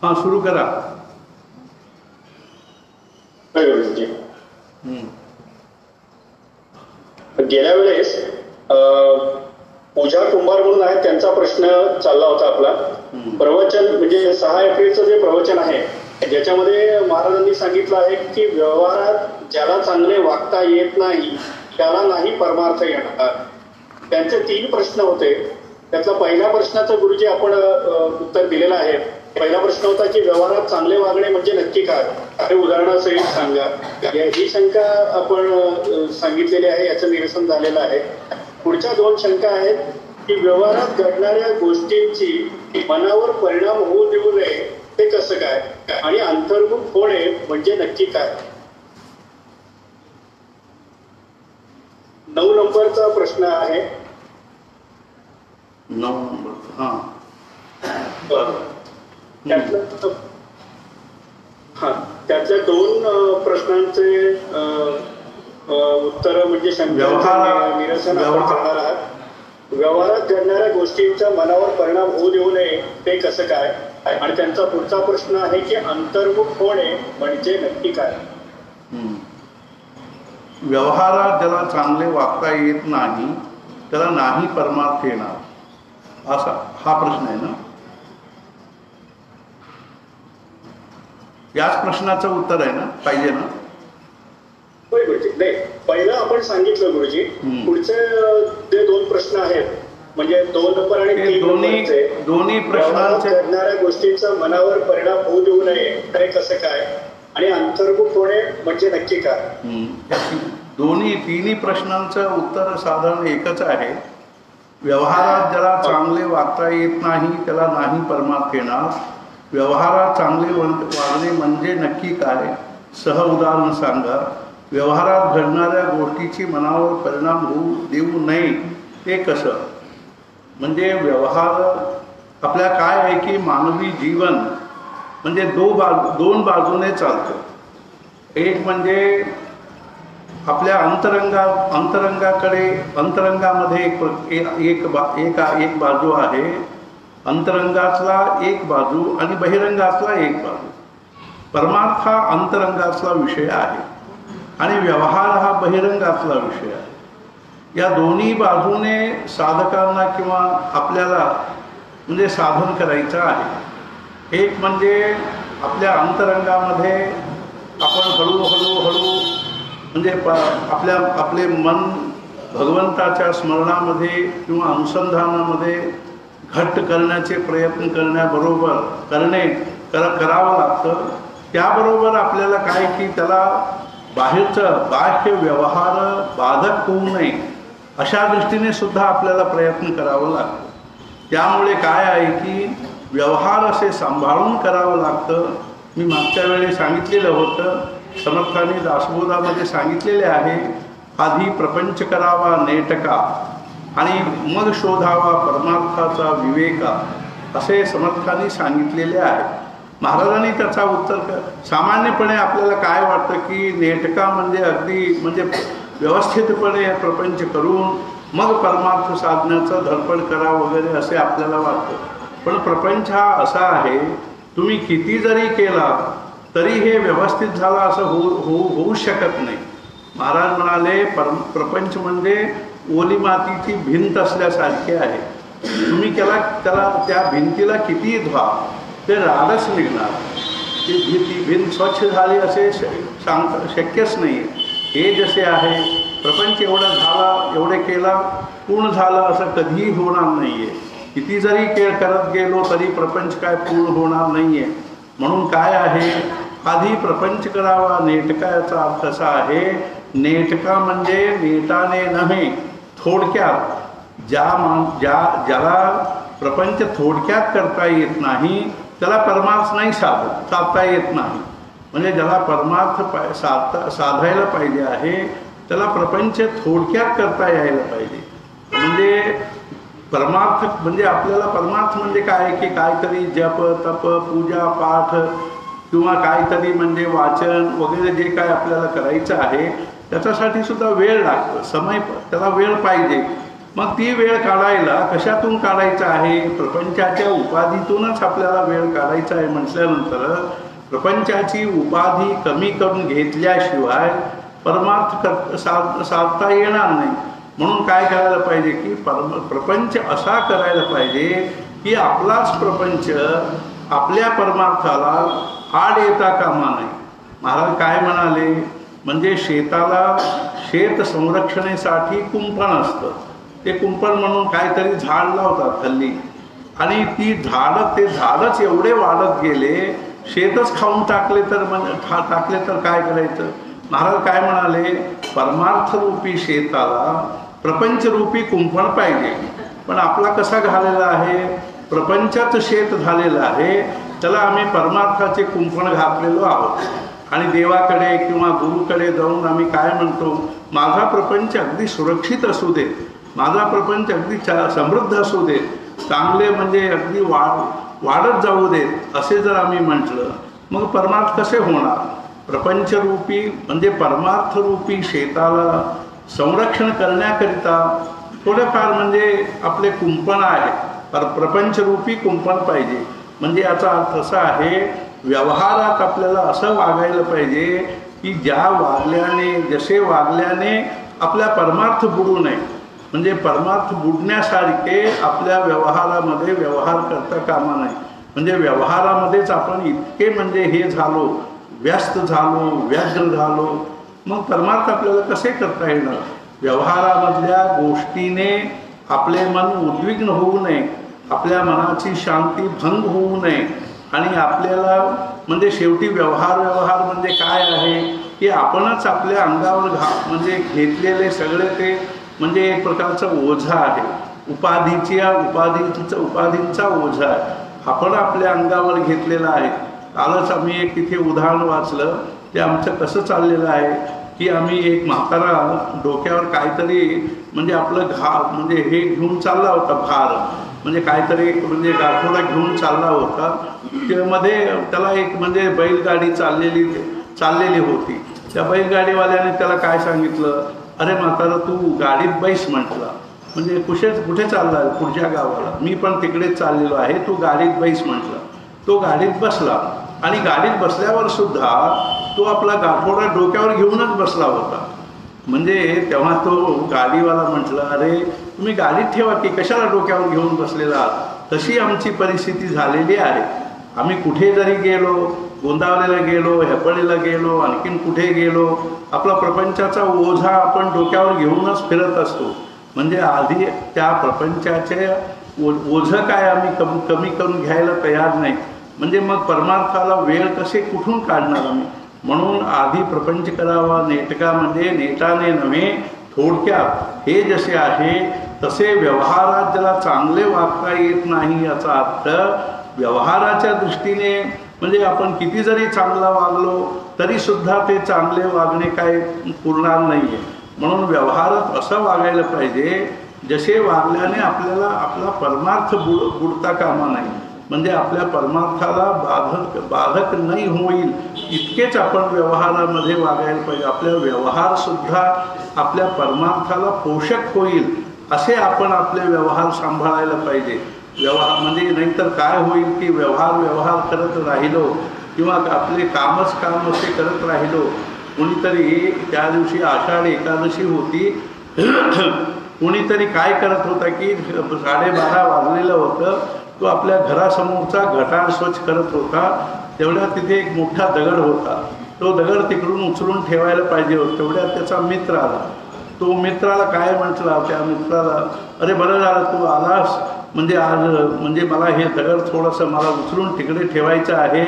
हाँ सुरू करा. गेल्या वेळेस पूजा कुंभार म्हणून आहेत, त्यांचा प्रश्न चालला होता आपला. प्रवचन म्हणजे 6 एप्रिलचं जे प्रवचन आहे ज्याच्यामध्ये महाराजांनी सांगितलं आहे की व्यवहारात ज्याला चांगले वागता येत नाही त्याला नाही परमार्थ येणार. त्यांचे 3 प्रश्न होते. त्यातला पहिल्या प्रश्नाचं गुरुजी आपण उत्तर दिलेलं आहे. पहिला प्रश्न होता की व्यवहारात चांगले वागणे म्हणजे नक्की काय, ते उदाहरणासहित सांगा. ही शंका आपण सांगितलेली आहे, याचं निरसन झालेलं आहे. पुढच्या 2 शंका आहेत की व्यवहारात घडणाऱ्या गोष्टींची मनावर परिणाम होऊ देऊ नये ते कसं काय, आणि अंतर्मुख होणे म्हणजे नक्की काय. 9 नंबरचा प्रश्न आहे. 9 नंबर. हा त्यातल्या 2 प्रश्नांचे उत्तर म्हणजे शंका निरसन आपण करणार आहात. व्यवहारात घडणाऱ्या गोष्टींचा मनावर परिणाम होऊ देऊ नये ते कसं काय, आणि त्यांचा पुढचा प्रश्न आहे की अंतर्मुख होणे म्हणजे नक्की काय. व्यवहारात ज्याला चांगले वागता येत नाही त्याला नाही परमार्थ येणार, असा हा प्रश्न आहे ना. याच प्रश्नाचं उत्तर आहे ना, पाहिजे ना. होय गुरुजी. नाही, पहिलं आपण सांगितलं गुरुजी. पुढचे जे 2 प्रश्न आहेत म्हणजे 2 नंबर आणि 3 नंबरचे दोन्ही प्रश्नांचे घडणाऱ्या गोष्टींचा मनावर परिणाम होऊ देऊ नये ते कसं काय, आणि अंतर्मुख होणे म्हणजे नक्की काय. तिन्ही प्रश्नांचं उत्तर साधारण एकच आहे. व्यवहारात ज्याला चांगले वागता येत नाही त्याला नाही परमार्थ येणार. व्यवहारात चांगले वागणे म्हणजे नक्की काय, सह उदाहरण सांगा. व्यवहारात घडणाऱ्या गोष्टीची मनावर परिणाम होऊ देऊ नये ते कसं. म्हणजे व्यवहार आपल्या काय आहे की मानवी जीवन म्हणजे 2 बाजूने चालतं. एक म्हणजे आपल्या अंतरंगामध्ये एक बाजू आहे. अंतरंगातला एक बाजू आणि बहिरंगातला एक बाजू. परमार्थ हा अंतरंगातला विषय आहे आणि व्यवहार हा बहिरंगातला विषय आहे. या दोन्ही बाजूने साधकांना किंवा आपल्याला म्हणजे साधन करायचं आहे. एक म्हणजे आपल्या अंतरंगामध्ये आपण हळूहळू म्हणजे आपले मन भगवंताच्या स्मरणामध्ये किंवा अनुसंधानामध्ये घट्ट करण्याचे प्रयत्न करावं लागतं. त्याबरोबर आपल्याला काय की त्याला बाह्य व्यवहार बाधक होऊ नये अशा दृष्टीने सुद्धा आपल्याला प्रयत्न करावं लागतं. त्यामुळे काय आहे की व्यवहार असे सांभाळून करावं लागतं. मी मागच्या वेळी सांगितलेलं होतं, समर्थांनी दासबोधामध्ये सांगितलेले आहे, आधी प्रपंच करावा नेटका आणि मग शोधावा परमार्थाचा विवेका, असे समर्थांनी सांगितलेले आहे. महाराजांनी त्याचा उत्तर सामान्यपणे आपल्याला काय वाटतं की नेटका म्हणजे अगदी म्हणजे व्यवस्थितपणे प्रपंच करून मग परमार्थ साधण्याचं धडपड करा वगैरे असे आपल्याला वाटतं. पण प्रपंच हा असा आहे, तुम्ही किती जरी केला तरी हे व्यवस्थित झाला असं होऊ शकत नाही. महाराज म्हणाले प्रपंच म्हणजे ओली मातीची भिंत असल्यासारखे आहे. तुम्ही त्याला त्या भिंतीला किती धुवा ते राडच निघणार. ती भिंत स्वच्छ झाली असे शक्यच नाही. हे जसे आहे प्रपंच एवढे केला पूर्ण झालं असं कधीही होणार नाही आहे. किती जरी करत गेलो तरी प्रपंच काय पूर्ण होणार नाही आहे. म्हणून काय आहे, आधी प्रपंच करावा नेटका. याचा अर्थ असा आहे, नेटका म्हणजे नेटाने नव्हे, थोडक्यात. ज्याला प्रपंच थोडक्यात करता येत नाही त्याला परमार्थ नाही साधता येत नाही. म्हणजे ज्याला परमार्थ साधायला पाहिजे आहे त्याला प्रपंच थोडक्यात करता यायला पाहिजे. म्हणजे परमार्थ म्हणजे आपल्याला परमार्थ म्हणजे काय की काहीतरी जप तप पूजा पाठ किंवा काहीतरी म्हणजे वाचन वगैरे जे काय आपल्याला करायचं आहे त्याच्यासाठी सुद्धा वेळ लागतो, त्याला वेळ पाहिजे. मग ती वेळ काढायला कशातून काढायचा आहे? प्रपंचाच्या उपाधीतूनच आपल्याला वेळ काढायचा आहे म्हटल्यानंतर प्रपंचाची उपाधी कमी करून घेतल्याशिवाय परमार्थ साधता येणार नाही. म्हणून काय करायला पाहिजे की प्रपंच असा करायला पाहिजे की आपलाच प्रपंच आपल्या परमार्थाला आड येता कामा नये. महाराज काय म्हणाले? म्हणजे शेताला शेत संरक्षणेसाठी कुंपण असतं. ते कुंपण म्हणून काहीतरी झाड लावतात हल्ली, आणि ते झाडच एवढे वाढत गेले, शेतच खाऊन टाकले तर काय करायचं? महाराज काय म्हणाले? परमार्थरूपी शेताला प्रपंचरूपी कुंपण पाहिजे. पण आपला कसा झालेला आहे? प्रपंचाचं शेत झालेलं आहे, त्याला आम्ही परमार्थाचे कुंपण घातलेलो आहोत. आणि देवाकडे किंवा गुरुकडे जाऊन आम्ही काय म्हणतो? माझा प्रपंच अगदी सुरक्षित असू दे, माझा प्रपंच अगदी समृद्ध असू दे, चांगले म्हणजे अगदी वाढत जाऊ देत, असे जर आम्ही म्हटलं मग परमार्थ कसे होणार? प्रपंचरूपी म्हणजे परमार्थरूपी शेताला संरक्षण करण्याकरिता थोडेफार म्हणजे आपले कुंपण आहे, प्रपंचरूपी कुंपण पाहिजे. म्हणजे याचा अर्थ असा आहे, व्यवहारात आपल्याला असं वागायला पाहिजे की जसे वागल्याने आपल्या परमार्थ बुडू नये. म्हणजे परमार्थ बुडण्यासारखे आपल्या व्यवहारामध्ये व्यवहार करता कामा नये. म्हणजे व्यवहारामध्येच आपण इतके म्हणजे हे झालो, व्यस्त झालो, व्यग्र झालो, मग परमार्थ आपल्याला कसे करता येणार? व्यवहारामधल्या गोष्टीने आपले मन उद्विग्न होऊ नये, आपल्या मनाची शांती भंग होऊ नये. आणि आपल्याला म्हणजे शेवटी व्यवहार म्हणजे काय आहे की आपणच आपल्या अंगावर म्हणजे घेतलेले सगळे ते म्हणजे एक प्रकारचं ओझं आहे, उपाधींचा ओझा आहे, आपण आपल्या अंगावर घेतलेला आहे. कालच आम्ही एक तिथे उदाहरण वाचलं, ते आमचं कसं चाललेलं आहे की आम्ही एक म्हातारा डोक्यावर काहीतरी म्हणजे आपलं म्हणजे हे घेऊन चालला होता, भार म्हणजे काहीतरी म्हणजे गाठोडा घेऊन चालला होता. त्यामध्ये त्याला एक म्हणजे बैलगाडी चाललेली होती. त्या बैलगाडीवाल्याने त्याला काय सांगितलं? अरे म्हातारा तू गाडीत बैस म्हटलं. म्हणजे कुठे चालला? पुढच्या गावाला. मी पण तिकडेच चाललेलो आहे, तू गाडीत बैस म्हटलं. तो गाडीत बसला आणि गाडीत बसल्यावर सुद्धा तो आपला गाठोडा डोक्यावर घेऊनच बसला होता. म्हणजे तेव्हा तो गाडीवाला म्हटलं, अरे तुम्ही गाडीत ठेवा की कशाला डोक्यावर घेऊन बसलेला आहात? तशी आमची परिस्थिती झालेली आहे. आम्ही कुठे जरी गेलो, गोंदावलेला गेलो, हेपळीला गेलो, आणखीन कुठे गेलो, आपला प्रपंचाचा ओझा आपण डोक्यावर घेऊनच फिरत असतो. म्हणजे आधी त्या प्रपंचाचे ओझं काय आम्ही कमी करून घ्यायला तयार नाही. म्हणजे मग परमार्थाला वेळ कुठून काढणार आम्ही? म्हणून आधी प्रपंच करावा नेटका, म्हणजे नेटाने नव्हे, थोडक्यात. हे जसे आहे तसे व्यवहारात ज्याला चांगले वागता येत नाही, याचा अर्थ व्यवहाराच्या दृष्टीने म्हणजे आपण किती जरी चांगला वागलो तरी सुद्धा ते चांगले वागणे काय पुरणार नाही आहे. म्हणून व्यवहारात असं वागायला पाहिजे जसे वागल्याने आपल्याला आपला परमार्थ बुडता कामा नाही. म्हणजे आपल्या परमार्थाला बाधक नाही होईल इतकेच आपण व्यवहारामध्ये वागायला पाहिजे. आपल्या व्यवहारसुद्धा आपल्या परमार्थाला पोषक होईल असे आपण आपले व्यवहार सांभाळायला पाहिजे. म्हणजे नाहीतर काय होईल की व्यवहार करत राहिलो किंवा आपले काम असे करत राहिलो. कोणीतरी त्या दिवशी आषाढ एकादशी होती, कोणीतरी काय करत होता की 12:30 वाजलेलं होतं, तो आपल्या घरासमोरचा गटार स्वच्छ करत होता. तेवढ्यात तिथे एक मोठा दगड होता, तो दगड तिकडून उचलून ठेवायला पाहिजे होता. तेवढ्यात त्याचा मित्र आला. तो मित्राला काय म्हटला, त्या मित्राला, अरे बरं झालं तू आलास, म्हणजे आज म्हणजे मला हे दगड थोडंसं मला उचलून तिकडे ठेवायचं आहे.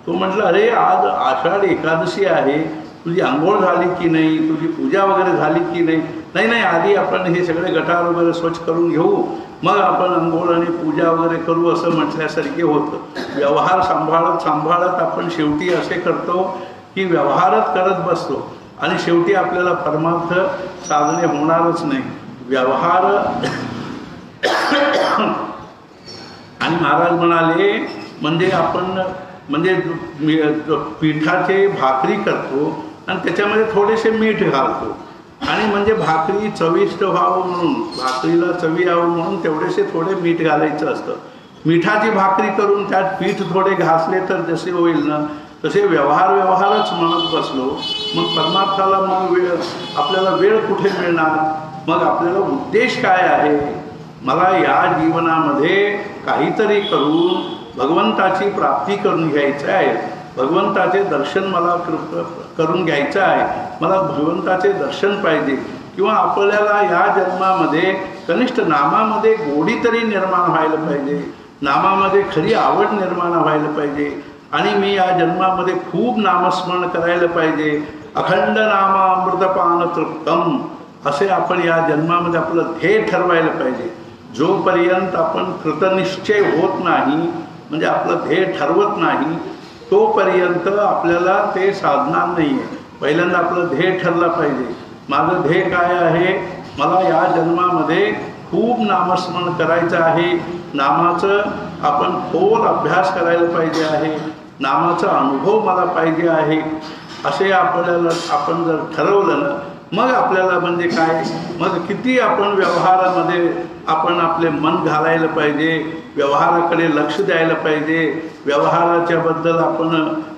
तो म्हटलं, अरे आज आषाढ एकादशी आहे, तुझी आंघोळ झाली की नाही, तुझी पूजा वगैरे झाली की नाही? नाही, आधी आपण हे सगळे गटार वगैरे स्वच्छ करून घेऊ, मग आपण आंघोळ आणि पूजा वगैरे करू, असं म्हटल्यासारखे होतं. व्यवहार सांभाळत आपण शेवटी असे करतो की व्यवहारच करत बसतो आणि शेवटी आपल्याला परमार्थ साधने होणारच नाही. व्यवहार आणि महाराज म्हणाले म्हणजे आपण म्हणजे पिठाचे भाकरी करतो आणि त्याच्यामध्ये थोडेसे मीठ घालतो आणि म्हणजे भाकरी चविष्ट व्हावं म्हणून, भाकरीला चवी यावं म्हणून तेवढेसे थोडे मीठ घालायचं असतं. मिठाची भाकरी करून त्यात पीठ थोडे घासले तर जसे होईल ना, तसे व्यवहारच म्हणत बसलो, मग परमार्थाला मग आपल्याला वेळ कुठे मिळणार? मग आपल्याला उद्देश काय आहे? मला या जीवनामध्ये काहीतरी करून भगवंताची प्राप्ती करून घ्यायचं आहे, भगवंताचे दर्शन मला करून घ्यायचं आहे, मला भगवंताचे दर्शन पाहिजे. किंवा आपल्याला या जन्मामध्ये कनिष्ठ नामामध्ये गोडी तरी निर्माण व्हायला पाहिजे, नामामध्ये खरी आवड निर्माण व्हायला पाहिजे. आणि मी या जन्मामध्ये खूप नामस्मरण करायला पाहिजे. अखंड नामामृतपान तृप्तम असे आपण या जन्मामध्ये आपलं ध्येय ठरवायला पाहिजे. जोपर्यंत आपण कृतनिश्चय होत नाही, म्हणजे आपलं ध्येय ठरवत नाही, तोपर्यंत आपल्याला ते साधणार नाही आहे. पहिल्यांदा आपलं ध्येय ठरलं पाहिजे. माझं ध्येय काय आहे? मला या जन्मामध्ये खूप नामस्मरण करायचं आहे, नामाचं आपण खोल अभ्यास करायला पाहिजे आहे, नामाचा अनुभव मला पाहिजे आहे. असे आपण जर ठरवलं ना, मग आपल्याला म्हणजे काय, मग किती आपण व्यवहारामध्ये आपण आपले मन घालायला पाहिजे, व्यवहाराकडे लक्ष द्यायला पाहिजे, व्यवहाराच्या बद्दल आपण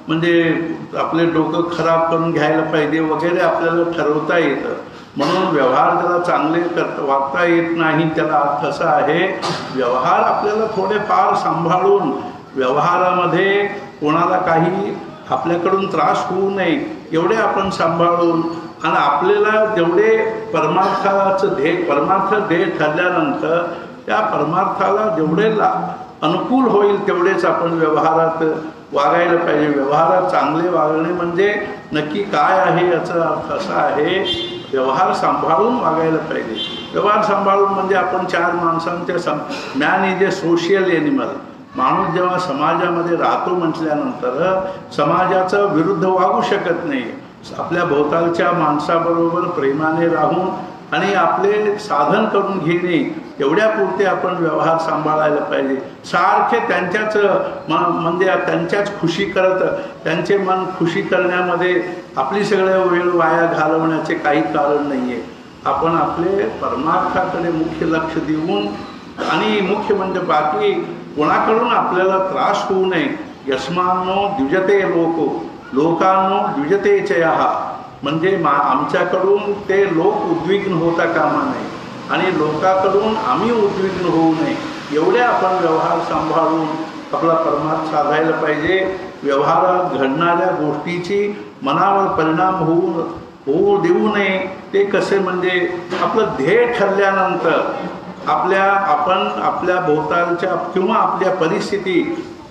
म्हणजे आपले डोकं खराब करून घ्यायला पाहिजे वगैरे आपल्याला ठरवता येतं. म्हणून व्यवहार त्याला चांगले वागता येत नाही. त्याला अर्थ असा आहे, व्यवहार आपल्याला थोडेफार सांभाळून, व्यवहारामध्ये कोणाला काही आपल्याकडून त्रास होऊ नये एवढे आपण सांभाळून, आणि आपल्याला जेवढे परमार्थाचं परमार्थ ध्येय ठरल्यानंतर त्या परमार्थाला जेवढे अनुकूल होईल तेवढेच आपण व्यवहारात वागायला पाहिजे. व्यवहारात चांगले वागणे म्हणजे नक्की काय आहे याचा अर्थ असा आहे, व्यवहार सांभाळून वागायला पाहिजे. व्यवहार सांभाळून म्हणजे आपण चार माणसांच्या man is a social animal. माणूस जेव्हा समाजामध्ये राहतो म्हटल्यानंतर समाजाचं विरुद्ध वागू शकत नाही. आपल्या भोवतालच्या माणसाबरोबर प्रेमाने राहून आणि आपले साधन करून घेणे एवढ्यापुरते आपण व्यवहार सांभाळायला पाहिजे. सारखे त्यांच्याच म्हणजे त्यांच्याच खुशी करत, त्यांचे मन खुशी करण्यामध्ये आपली सगळे वेळ वाया घालवण्याचे काही कारण नाही आहे. आपण आपले परमार्थाकडे मुख्य लक्ष देऊन, आणि मुख्य म्हणजे बाकी कोणाकडून आपल्याला त्रास होऊ नये. यस्मानो द्विजते लोकांनो द्विजते चयः, म्हणजे आमच्याकडून ते लोक उद्विग्न होता कामा नये आणि लोकांकडून आम्ही उद्विग्न होऊ नये. एवढे आपण व्यवहार सांभाळून आपला परमार्थ साधायला पाहिजे. व्यवहारात घडणाऱ्या गोष्टीची मनावर परिणाम होऊ देऊ नये. ते कसे म्हणजे आपलं ध्येय ठरल्यानंतर आपण आपल्या भोवतालच्या किंवा आपल्या परिस्थिती,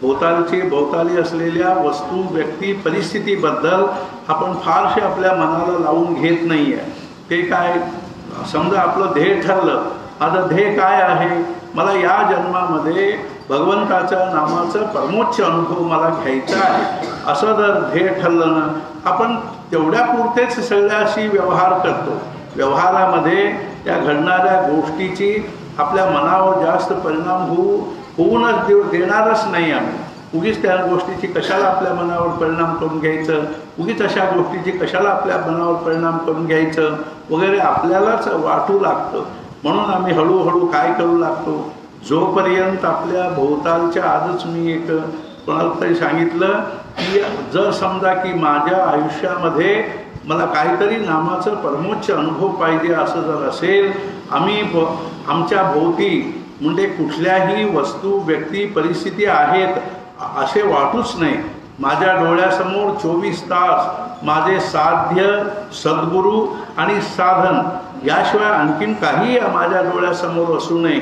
भोवताली असलेल्या वस्तू, व्यक्ती, परिस्थितीबद्दल आपण फारसे आपल्या मनाला लावून घेत नाही आहे. ते काय, समजा आपलं ध्येय ठरलं, माझं ध्येय काय आहे, मला या जन्मामध्ये भगवंताच्या नामाचं परमोच्च अनुभव मला घ्यायचा आहे, असं जर ध्येय ठरलं ना, आपण तेवढ्यापुरतेच सगळ्याशी व्यवहार करतो. व्यवहारामध्ये त्या घडणाऱ्या गोष्टीची आपल्या मनावर जास्त परिणाम होऊनच देणारच नाही. आम्ही उगीच त्या गोष्टीची कशाला आपल्या मनावर परिणाम करून घ्यायचं, उगीच अशा गोष्टीची कशाला आपल्या मनावर परिणाम करून घ्यायचं वगैरे आपल्यालाच वाटू लागतं. म्हणून आम्ही हळूहळू काय करू लागतो, जोपर्यंत आपल्या भोवतालच्या, आजच मी एक कोणाला तरी सांगितलं की जर समजा की माझ्या आयुष्यामध्ये मला काहीतरी नामाचं परमोच्च अनुभव पाहिजे असं जर असेल, आमच्या भोवती म्हणजे कुठल्याही वस्तू, व्यक्ती, परिस्थिती आहेत असे वाटूच नाही. माझ्या डोळ्यासमोर 24 तास माझे साध्य, सद्गुरू आणि साधन याशिवाय आणखीन काही माझ्या डोळ्यासमोर असू नये.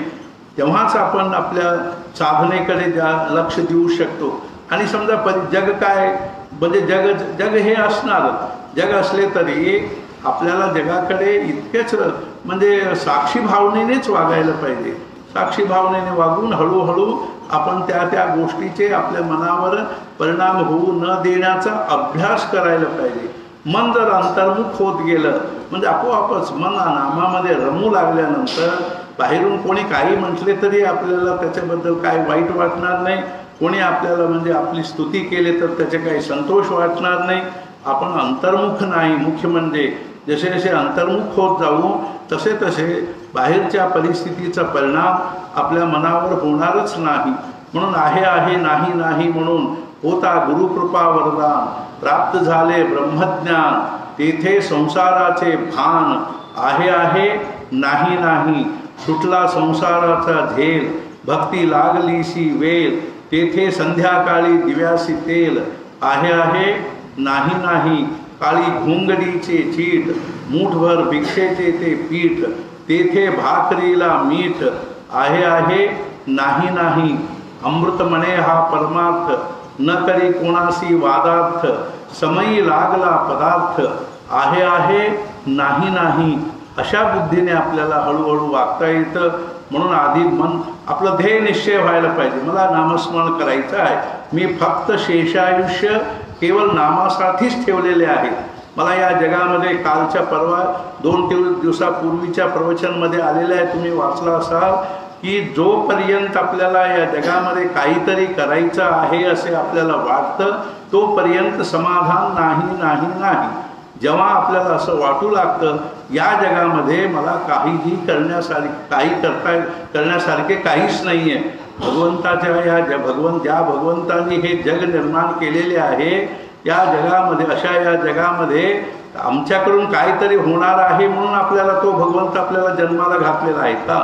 तेव्हाच आपण आपल्या साधनेकडे लक्ष देऊ शकतो. आणि समजा जग काय म्हणजे जग हे असणार, जग असले तरी आपल्याला जगाकडे इतकेच म्हणजे साक्षी भावनेनेच वागायला पाहिजे. साक्षी भावनेने वागून हळूहळू आपण त्या गोष्टीचे आपल्या मनावर परिणाम होऊ न देण्याचा अभ्यास करायला पाहिजे. मन जर अंतर्मुख होत गेलं म्हणजे आपोआपच मन नामामध्ये रमू लागल्यानंतर बाहेरून कोणी काही म्हटले तरी आपल्याला त्याच्याबद्दल काही वाईट वाटणार नाही. कोणी आपल्याला म्हणजे आपली स्तुती केली तर त्याचे काही संतोष वाटणार नाही. आपण अंतर्मुख नाही. मुख्य म्हणजे जसे जसे अंतर्मुख होत जाऊ तसे तसे बाहेरच्या परिस्थितीचा परिणाम आपल्या मनावर होणारच नाही. म्हणून आहे आहे नाही नाही म्हणून होता गुरुकृपा वरदान, प्राप्त झाले ब्रह्मज्ञान तेथे संसाराचे भान. आहे आहे नाही नाही सुटला संसाराचा झेल, भक्ती लागलीशी वेल तेथे संध्याकाळी दिव्यासी तेल. आहे आहे नाही नाही काळी घुंगडीचे चीट, मूठभर भिक्षेचे ते पीठ तेथे भाकरीला मीठ. आहे आहे नाही नाही अमृत म्हणे हा परमार्थ, न करी कोणाशी वादार्थ समयी लागला पदार्थ. आहे आहे नाही नाही अशा बुद्धीने आपल्याला हळूहळू वागता येतं. म्हणून आधी मन आपलं ध्येय निश्चय व्हायला पाहिजे. मला नामस्मरण करायचं आहे, मी फक्त शेषायुष्य केवळ नामासाठीच ठेवलेले आहे. मला या जगामध्ये कालच्या परवा 2 दिवसापूर्वीच्या प्रवचनमध्ये आलेलं आहे, तुम्ही वाचला असाल की जोपर्यंत आपल्याला या जगामध्ये काहीतरी करायचं आहे असे आपल्याला वाटतं तोपर्यंत समाधान नाही नाही नाही. जेव्हा आपल्याला असं वाटू लागतं या जगामध्ये मला काहीही करण्यासारखे काहीच नाही आहे, भगवंताच्या ज्या भगवंतांनी हे जग निर्माण केलेले आहे या जगामध्ये, अशा या जगामध्ये आमच्याकडून काहीतरी होणार आहे म्हणून आपल्याला तो भगवंत आपल्याला जन्माला घातलेला आहे का?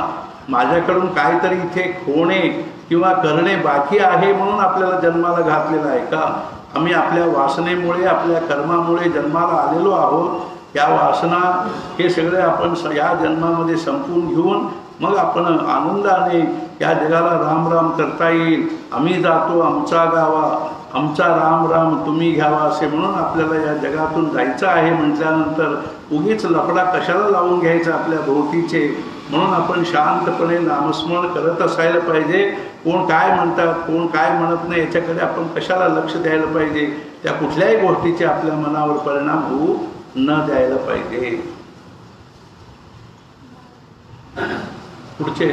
माझ्याकडून काहीतरी इथे होणे किंवा करणे बाकी आहे म्हणून आपल्याला जन्माला घातलेला आहे का? आम्ही आपल्या वासनेमुळे आपल्या कर्मामुळे जन्माला आलेलो आहोत. या वासना हे सगळे आपण या जन्मामध्ये संपून घेऊन मग आपण आनंदाने या जगाला राम राम करता येईल. आम्ही जातो आमचा गावा, आमचा राम राम तुम्ही घ्यावा असे म्हणून आपल्याला या जगातून जायचं आहे. म्हटल्यानंतर उगीच लफडा कशाला लावून घ्यायचा आपल्या भोवतीचे. म्हणून आपण शांतपणे नामस्मरण करत असायला पाहिजे. कोण काय म्हणतात कोण काय म्हणत नाही याच्याकडे आपण कशाला लक्ष द्यायला पाहिजे. त्या कुठल्याही गोष्टीचे आपल्या मनावर परिणाम होऊ न द्यायला पाहिजे. पुढचे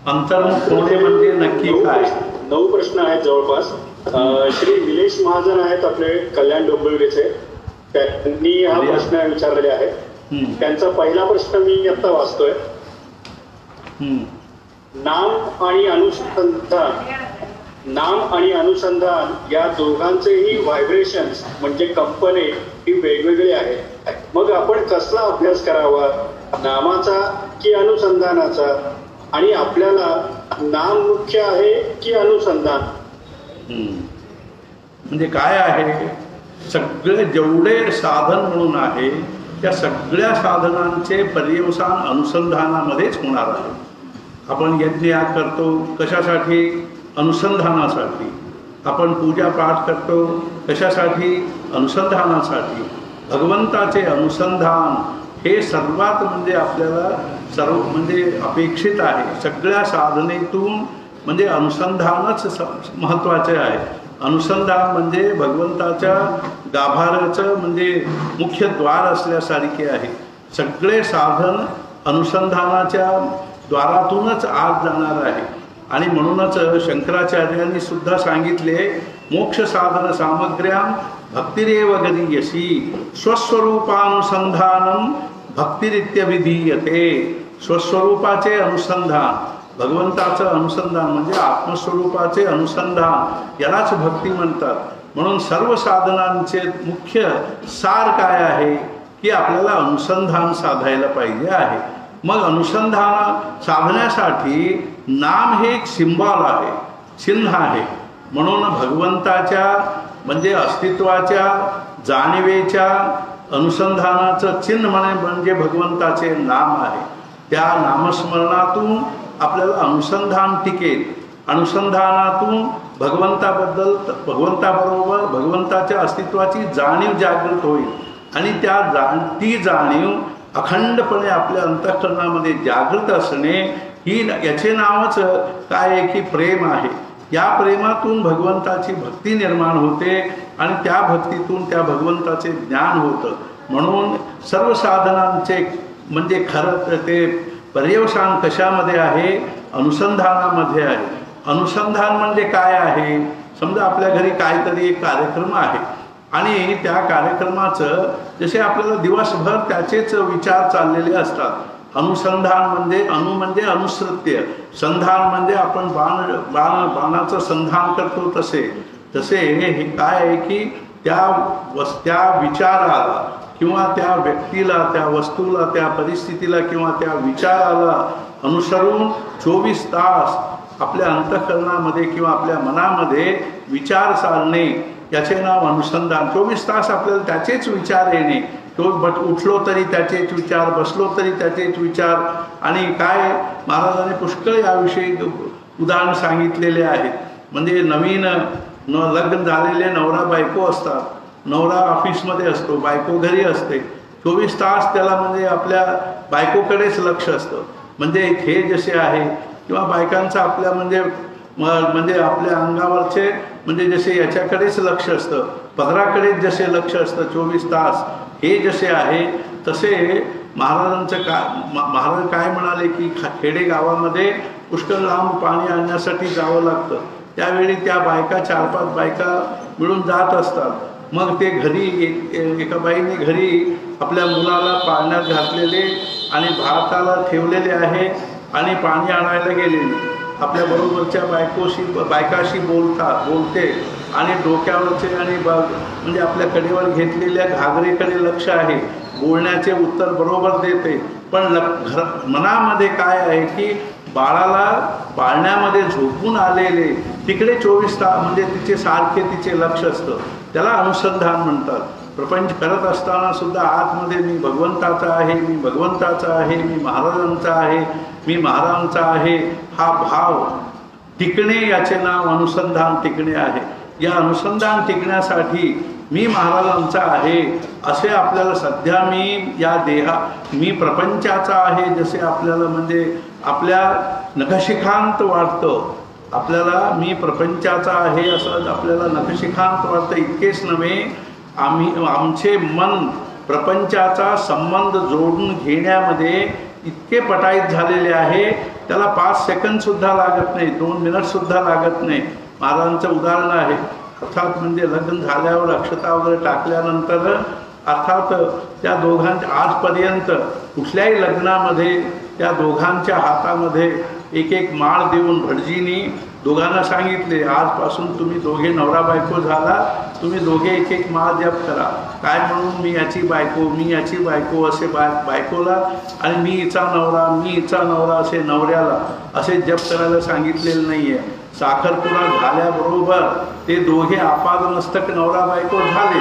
अंतर्मुख होणे म्हणजे नक्की काय? 9 प्रश्न आहेत जवळपास. श्री निलेश महाजन आहेत आपले कल्याण डोंबिवलीचे, त्यांनी हा प्रश्न विचारलेले आहे. त्यांचा पहिला प्रश्न मी आता वाचतोय. नाम आणि अनुसंधान या दोघांचेही व्हायब्रेशन्स म्हणजे कंपने ही वेगवेगळे आहेत. मग आपण कसला अभ्यास करावा, नामाचा की अनुसंधानाचा? आणि आपल्याला नाम मुख्य आहे की अनुसंधान? म्हणजे काय आहे, सगळे जेवढे साधन म्हणून आहे त्या सगळ्या साधनांचे पर्यवसान अनुसंधानामध्येच होणार आहे. आपण यज्ञ करतो कशासाठी? अनुसंधानासाठी. आपण पूजापाठ करतो कशासाठी? अनुसंधानासाठी. भगवंताचे अनुसंधान हे सर्वात म्हणजे आपल्याला अपेक्षित आहे. सगळ्या साधनेतून म्हणजे अनुसंधानच महत्त्वाचे आहे. अनुसंधान म्हणजे भगवंताच्या गाभाऱ्याचं म्हणजे मुख्य द्वार असल्यासारखे आहे. सगळे साधन अनुसंधानाच्या द्वारातूनच आत जाणार आहे. आणि म्हणूनच शंकराचार्यांनी सुद्धा सांगितले, मोक्ष साधन सामग्र्याम भक्तिरेव गरीयसी स्वस्वरूपानुसंधानम भक्तिरित्यभिधीयते. स्वस्वरूपाचे अनुसंधान, भगवंताचं अनुसंधान म्हणजे आत्मस्वरूपाचे अनुसंधान यालाच भक्ती म्हणतात. म्हणून सर्व साधनांचे मुख्य सार काय आहे की आपल्याला अनुसंधान साधायला पाहिजे आहे. मग अनुसंधान साधण्यासाठी नाम हे एक सिम्बॉल आहे, चिन्ह आहे. म्हणून भगवंताच्या म्हणजे अस्तित्वाच्या जाणीवेच्या अनुसंधानाचं चिन्ह म्हणजे भगवंताचे नाम आहे. त्या नामस्मरणातून आपल्याला अनुसंधान टिकेल. अनुसंधानातून भगवंताबरोबर भगवंताच्या अस्तित्वाची जाणीव जागृत होईल. आणि ती जाणीव अखंडपणे आपल्या अंतःकरणामध्ये जागृत असणे ही याचे नावच काय आहे की प्रेम आहे. या प्रेमातून भगवंताची भक्ती निर्माण होते आणि त्या भक्तीतून त्या भगवंताचे ज्ञान होतं. म्हणून सर्व साधनांचे म्हणजे खरं ते पर्यवसान कशामध्ये आहे? अनुसंधानामध्ये आहे. अनुसंधान म्हणजे काय आहे? समजा आपल्या घरी काहीतरी एक कार्यक्रम आहे आणि त्या कार्यक्रमाचं जसे आपल्याला दिवसभर त्याचेच विचार चाललेले असतात। अनुसंधान म्हणजे म्हणजे अनुसृत्य, संधान म्हणजे आपण बाणाचं संधान करतो तसे हे काय आहे की त्या विचाराला किंवा त्या व्यक्तीला, त्या वस्तूला, त्या परिस्थितीला किंवा त्या विचाराला अनुसरून 24 तास आपल्या अंतःकरणामध्ये किंवा आपल्या मनामध्ये विचार चालणे, याचे नाव अनुसंधान। 24 तास आपल्याला त्याचेच विचार येणे, तो उठलो तरी त्याचेच विचार, बसलो तरी त्याचेच विचार। आणि काय महाराजांनी पुष्कळ याविषयी उदाहरण सांगितलेले आहेत। म्हणजे नवीन लग्न झालेले नवरा बायको असतात, नवरा ऑफिसमध्ये असतो, बायको घरी असते, 24 तास त्याला म्हणजे आपल्या बायकोकडेच लक्ष असतं। म्हणजे हे जसे आहे किंवा बायकांचं आपल्या म्हणजे आपल्या अंगावरचे म्हणजे जसे याच्याकडेच लक्ष असतं, पदराकडेच जसे लक्ष असतं 24 तास, हे जसे आहे तसे महाराज काय म्हणाले की खेडेगावामध्ये पुष्कळ लांब पाणी आणण्यासाठी जावं लागतं। त्यावेळी त्या बायका 4-5 बायका मिळून जात असतात। मग ते घरी एका बाईने घरी आपल्या मुलाला पाळण्यात घातलेले आणि भाताला ठेवलेले आहे आणि पाणी आणायला गेलेले, आपल्या बरोबरच्या बायकाशी बोलते आणि डोक्यावरचे आणि म्हणजे आपल्या कडेवर घेतलेल्या घागरेकडे लक्ष आहे, बोलण्याचे उत्तर बरोबर देते। पण मनामध्ये काय आहे की बाळाला पाळण्यामध्ये झोपून आलेले तिकडे 24 तास म्हणजे तिचे लक्ष असतं, त्याला अनुसंधान म्हणतात। प्रपंच करत असताना सुद्धा आतमध्ये मी भगवंताचा आहे, मी भगवंताचा आहे, मी महाराजांचा आहे, मी महाराजांचा आहे, हा भाव टिकणे, याचे नाव अनुसंधान टिकणे आहे। या अनुसंधान टिकण्यासाठी मी महाराजांचा आहे असे आपल्याला सध्या मी प्रपंचाचा आहे जसे आपल्याला म्हणजे आपल्या नखशिखांत वाटतं, आपल्याला मी प्रपंचाचा आहे असं आपल्याला नखशिखांत वाटतं। इतकेच नव्हे, आमचे मन प्रपंचाचा संबंध जोडून घेण्यामध्ये इतके पटाईत झालेले आहे, त्याला 5 सेकंद सुद्धा लागत नाही, 2 मिनिट सुद्धा लागत नाही। महाराजांचं उदाहरण आहे, अर्थात म्हणजे लग्न झाल्यावर अक्षता वगैरे टाकल्यानंतर अर्थात त्या दोघांच्या आजपर्यंत कुठल्याही लग्नामध्ये त्या दोघांच्या हातामध्ये एक माळ देऊन भटजींनी दोघांना सांगितले, आजपासून तुम्ही दोघे नवरा बायको झाला, तुम्ही दोघे एक माळ जप करा। काय म्हणून, मी याची बायको, मी याची बायको असे बायकोला, आणि मी हिचा नवरा असे नवऱ्याला असे जप करायला सांगितलेलं नाही आहे। साखरपुडा झाल्याबरोबर ते दोघे आपादमस्तक नवरा बायको झाले।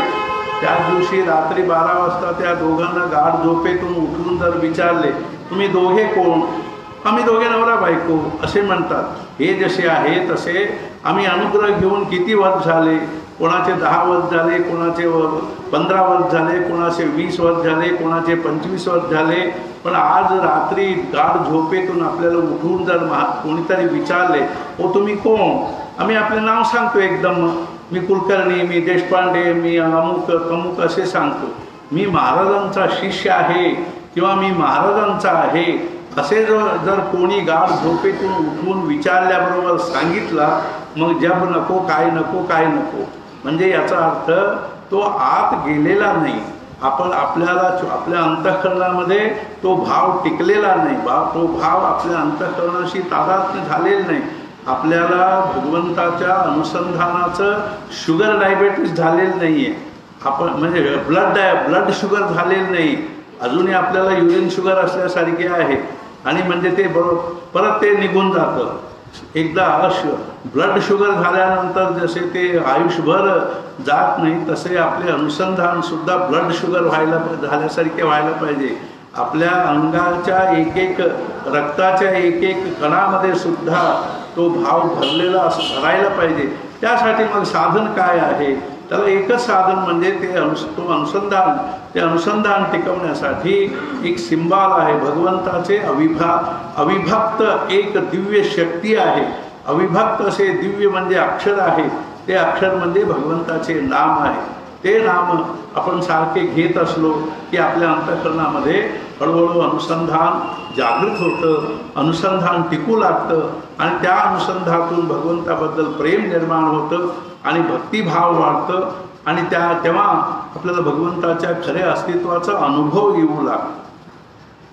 त्या दिवशी रात्री 12 वाजता त्या दोघांना गाढ झोपेतून उठून जर विचारले, तुम्ही दोघे कोण? आम्ही दोघे नवरा बायको असे म्हणतात। हे जसे आहे तसे आम्ही अनुग्रह घेऊन किती वर्ष झाले, कोणाचे 10 वर्ष झाले, कोणाचे 15 वर्ष झाले, कोणाचे 20 वर्ष झाले, कोणाचे 25 वर्ष झाले, पण आज रात्री गाढ झोपेतून आपल्याला उठून जर कोणीतरी विचारले, ओ तुम्ही कोण? आम्ही आपले नाव सांगतो एकदम, मी कुलकर्णी, मी देशपांडे, मी अमुक तमुक असे सांगतो। मी महाराजांचा शिष्य आहे किंवा मी महाराजांचा आहे असे जर कोणी गाढ झोपेतून उठून विचारल्याबरोबर सांगितला, मग जप नको, काय नको, काय नको, म्हणजे याचा अर्थ तो आत गेलेला नाही, आपल्या अंतःकरणामध्ये तो भाव टिकलेला नाही, तो भाव आपल्या अंतःकरणाशी तादात्म्य झालेला नाही। आपल्याला भगवंताच्या अनुसंधानाचं शुगर डायबिटीस झालेलं नाही आहे, आपण म्हणजे ब्लड शुगर झालेलं नाही, अजूनही आपल्याला युरिन शुगर असल्यासारखे आहे, आणि म्हणजे ते परत ते निघून जातं। एकदा ब्लड शुगर झाल्यानंतर जसे ते आयुष्यभर जात नाही, तसे आपले अनुसंधान सुद्धा ब्लड शुगर झाल्यासारखे व्हायला पाहिजे। आपल्या अंगाच्या एक रक्ताच्या एक कणामध्ये सुद्धा तो भाव भरलेला भरायला पाहिजे। त्यासाठी मग साधन काय आहे? त्याला एकच साधन म्हणजे ते अनुसंधान टिकवण्यासाठी एक सिंबल आहे, भगवंताचे अविभक्त एक दिव्य शक्ती आहे। अविभक्त असे दिव्य म्हणजे अक्षर आहे, ते अक्षर म्हणजे भगवंताचे नाम आहे। ते नाम आपण सारखे घेत असलो की आपल्या अंतःकरणामध्ये हळूहळू अनुसंधान जागृत होतं, अनुसंधान टिकू लागतं, आणि त्या अनुसंधानातून भगवंताबद्दल प्रेम निर्माण होतं आणि भक्तिभाव वाढतं। आणि तेव्हा आपल्याला भगवंताच्या खऱ्या अस्तित्वाचा अनुभव येऊ लागतो.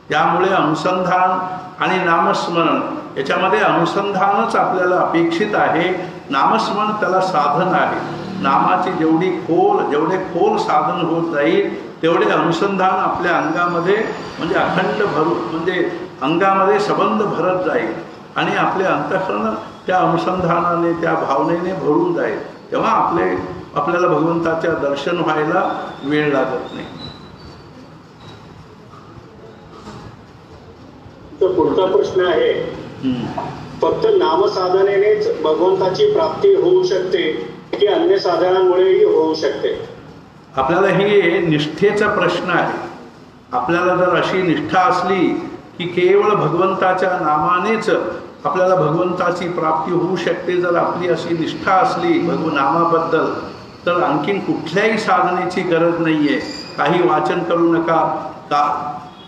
त्यामुळे अनुसंधान आणि नामस्मरण याच्यामध्ये अनुसंधानच आपल्याला अपेक्षित आहे. नामस्मरण त्याला साधन आहे. नामाची जेवढे खोल साधन होत जाईल तेवढे अनुसंधान आपल्या अंगामध्ये म्हणजे अखंड म्हणजे अंगामध्ये संबंध भरत जाईल आणि आपले अंतःकरण त्या अनुसंधानाने त्या भावनेने भरून जाईल. तेव्हा आपल्याला भगवंताच्या दर्शन व्हायला वेळ लागत नाही. तर पुढचा प्रश्न आहे, फक्त नामसाधनेनेच भगवंताची प्राप्ती होऊ शकते की अन्य साधनांमुळेही होऊ शकते? आपल्याला हे निष्ठेचा प्रश्न आहे. आपल्याला जर अशी निष्ठा असली की केवळ भगवंताच्या नामानेच आपल्याला भगवंताची प्राप्ती होऊ शकते, जर आपली अशी निष्ठा असली नामाबद्दल, तर आणखीन कुठल्याही साधनेची गरज नाही आहे. काही वाचन करू नका.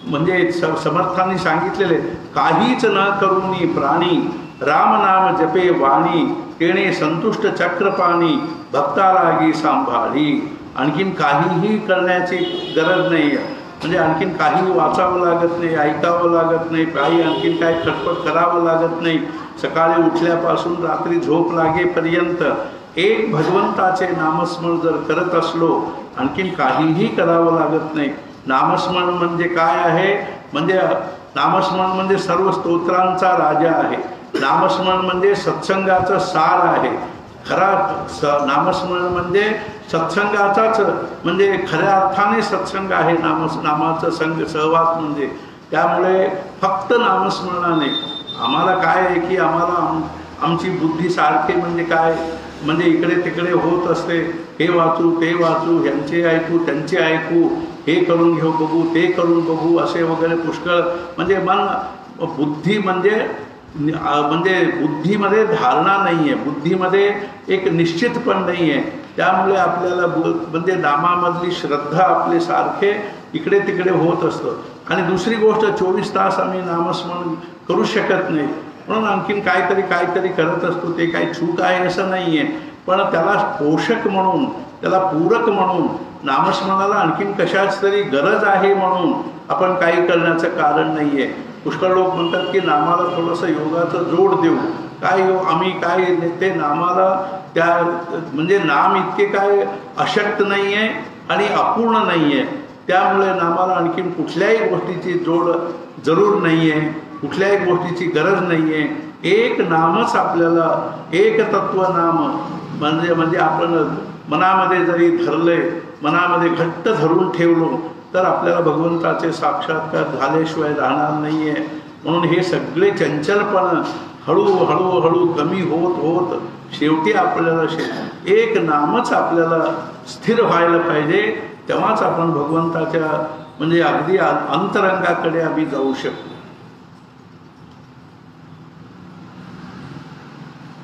म्हणजे समर्थांनी सांगितलेले, काहीच न करूनी प्राणी राम नाम जपे वाणी, तेणे संतुष्ट चक्रपाणी भक्ता लागी सांभाळी. आणखीन काहीही करण्याची गरज नाही आहे. म्हणजे आणखीन काही वाचावं लागत नाही, ऐकावं लागत नाही, काही आणखीन काही खटपट करावं लागत नाही. सकाळी उठल्यापासून रात्री झोप लागेपर्यंत एक भगवंताचे नामस्मरण जर करत असलो, आणखीन काहीही करावं लागत नाही. नामस्मरण म्हणजे काय आहे? म्हणजे नामस्मरण म्हणजे सर्व स्तोत्रांचा राजा आहे. नामस्मरण म्हणजे सत्संगाचं सार आहे. नामस्मरण म्हणजे सत्संगाचाच म्हणजे खऱ्या अर्थाने सत्संग आहे. नामाचं सहवास म्हणजे. त्यामुळे फक्त नामस्मरणाने आम्हाला काय आहे की आमची बुद्धी सारखे म्हणजे काय म्हणजे इकडे तिकडे होत असते. हे वाचू ते वाचू, ह्यांचे ऐकू त्यांचे ऐकू, हे करून घेऊ बघू ते करून बघू, असे वगैरे पुष्कळ म्हणजे बुद्धी म्हणजे बुद्धीमध्ये धारणा नाही आहे, बुद्धीमध्ये एक निश्चितपण नाही आहे. त्यामुळे आपल्याला म्हणजे नामामधली श्रद्धा आपले सारखे इकडे तिकडे होत असतं. आणि दुसरी गोष्ट 24 तास आम्ही नामस्मरण करू शकत नाही, म्हणून आणखीन काहीतरी करत असतो. ते काही चूक आहे असं नाही आहे, पण त्याला पोषक म्हणून, त्याला पूरक म्हणून, नामस्मरणाला आणखीन कशाच तरी गरज आहे म्हणून आपण काही करण्याचं कारण नाही आहे. पुष्कळ लोक म्हणतात की नामाला थोडंसं योगाचं जोड देऊ. आम्ही काय ते नामाला त्या म्हणजे नाम इतके काय अशक्त नाही आहे आणि अपूर्ण नाही आहे. त्यामुळे नामाला आणखीन कुठल्याही गोष्टीची जोड जरूर नाही आहे, कुठल्याही गोष्टीची गरज नाही आहे. एक नामच आपल्याला, एक तत्व नाम म्हणजे आपण मनामध्ये जरी धरले, मनामध्ये घट्ट धरून ठेवलो तर आपल्याला भगवंताचे साक्षात्कार झाल्याशिवाय राहणार नाही आहे. म्हणून हे सगळे चंचलपण हळूहळू कमी होत शेवटी आपल्याला एक नामच आपल्याला स्थिर व्हायला पाहिजे. तेव्हाच आपण भगवंताच्या म्हणजे अगदी अंतरंगाकडे आम्ही जाऊ शकतो.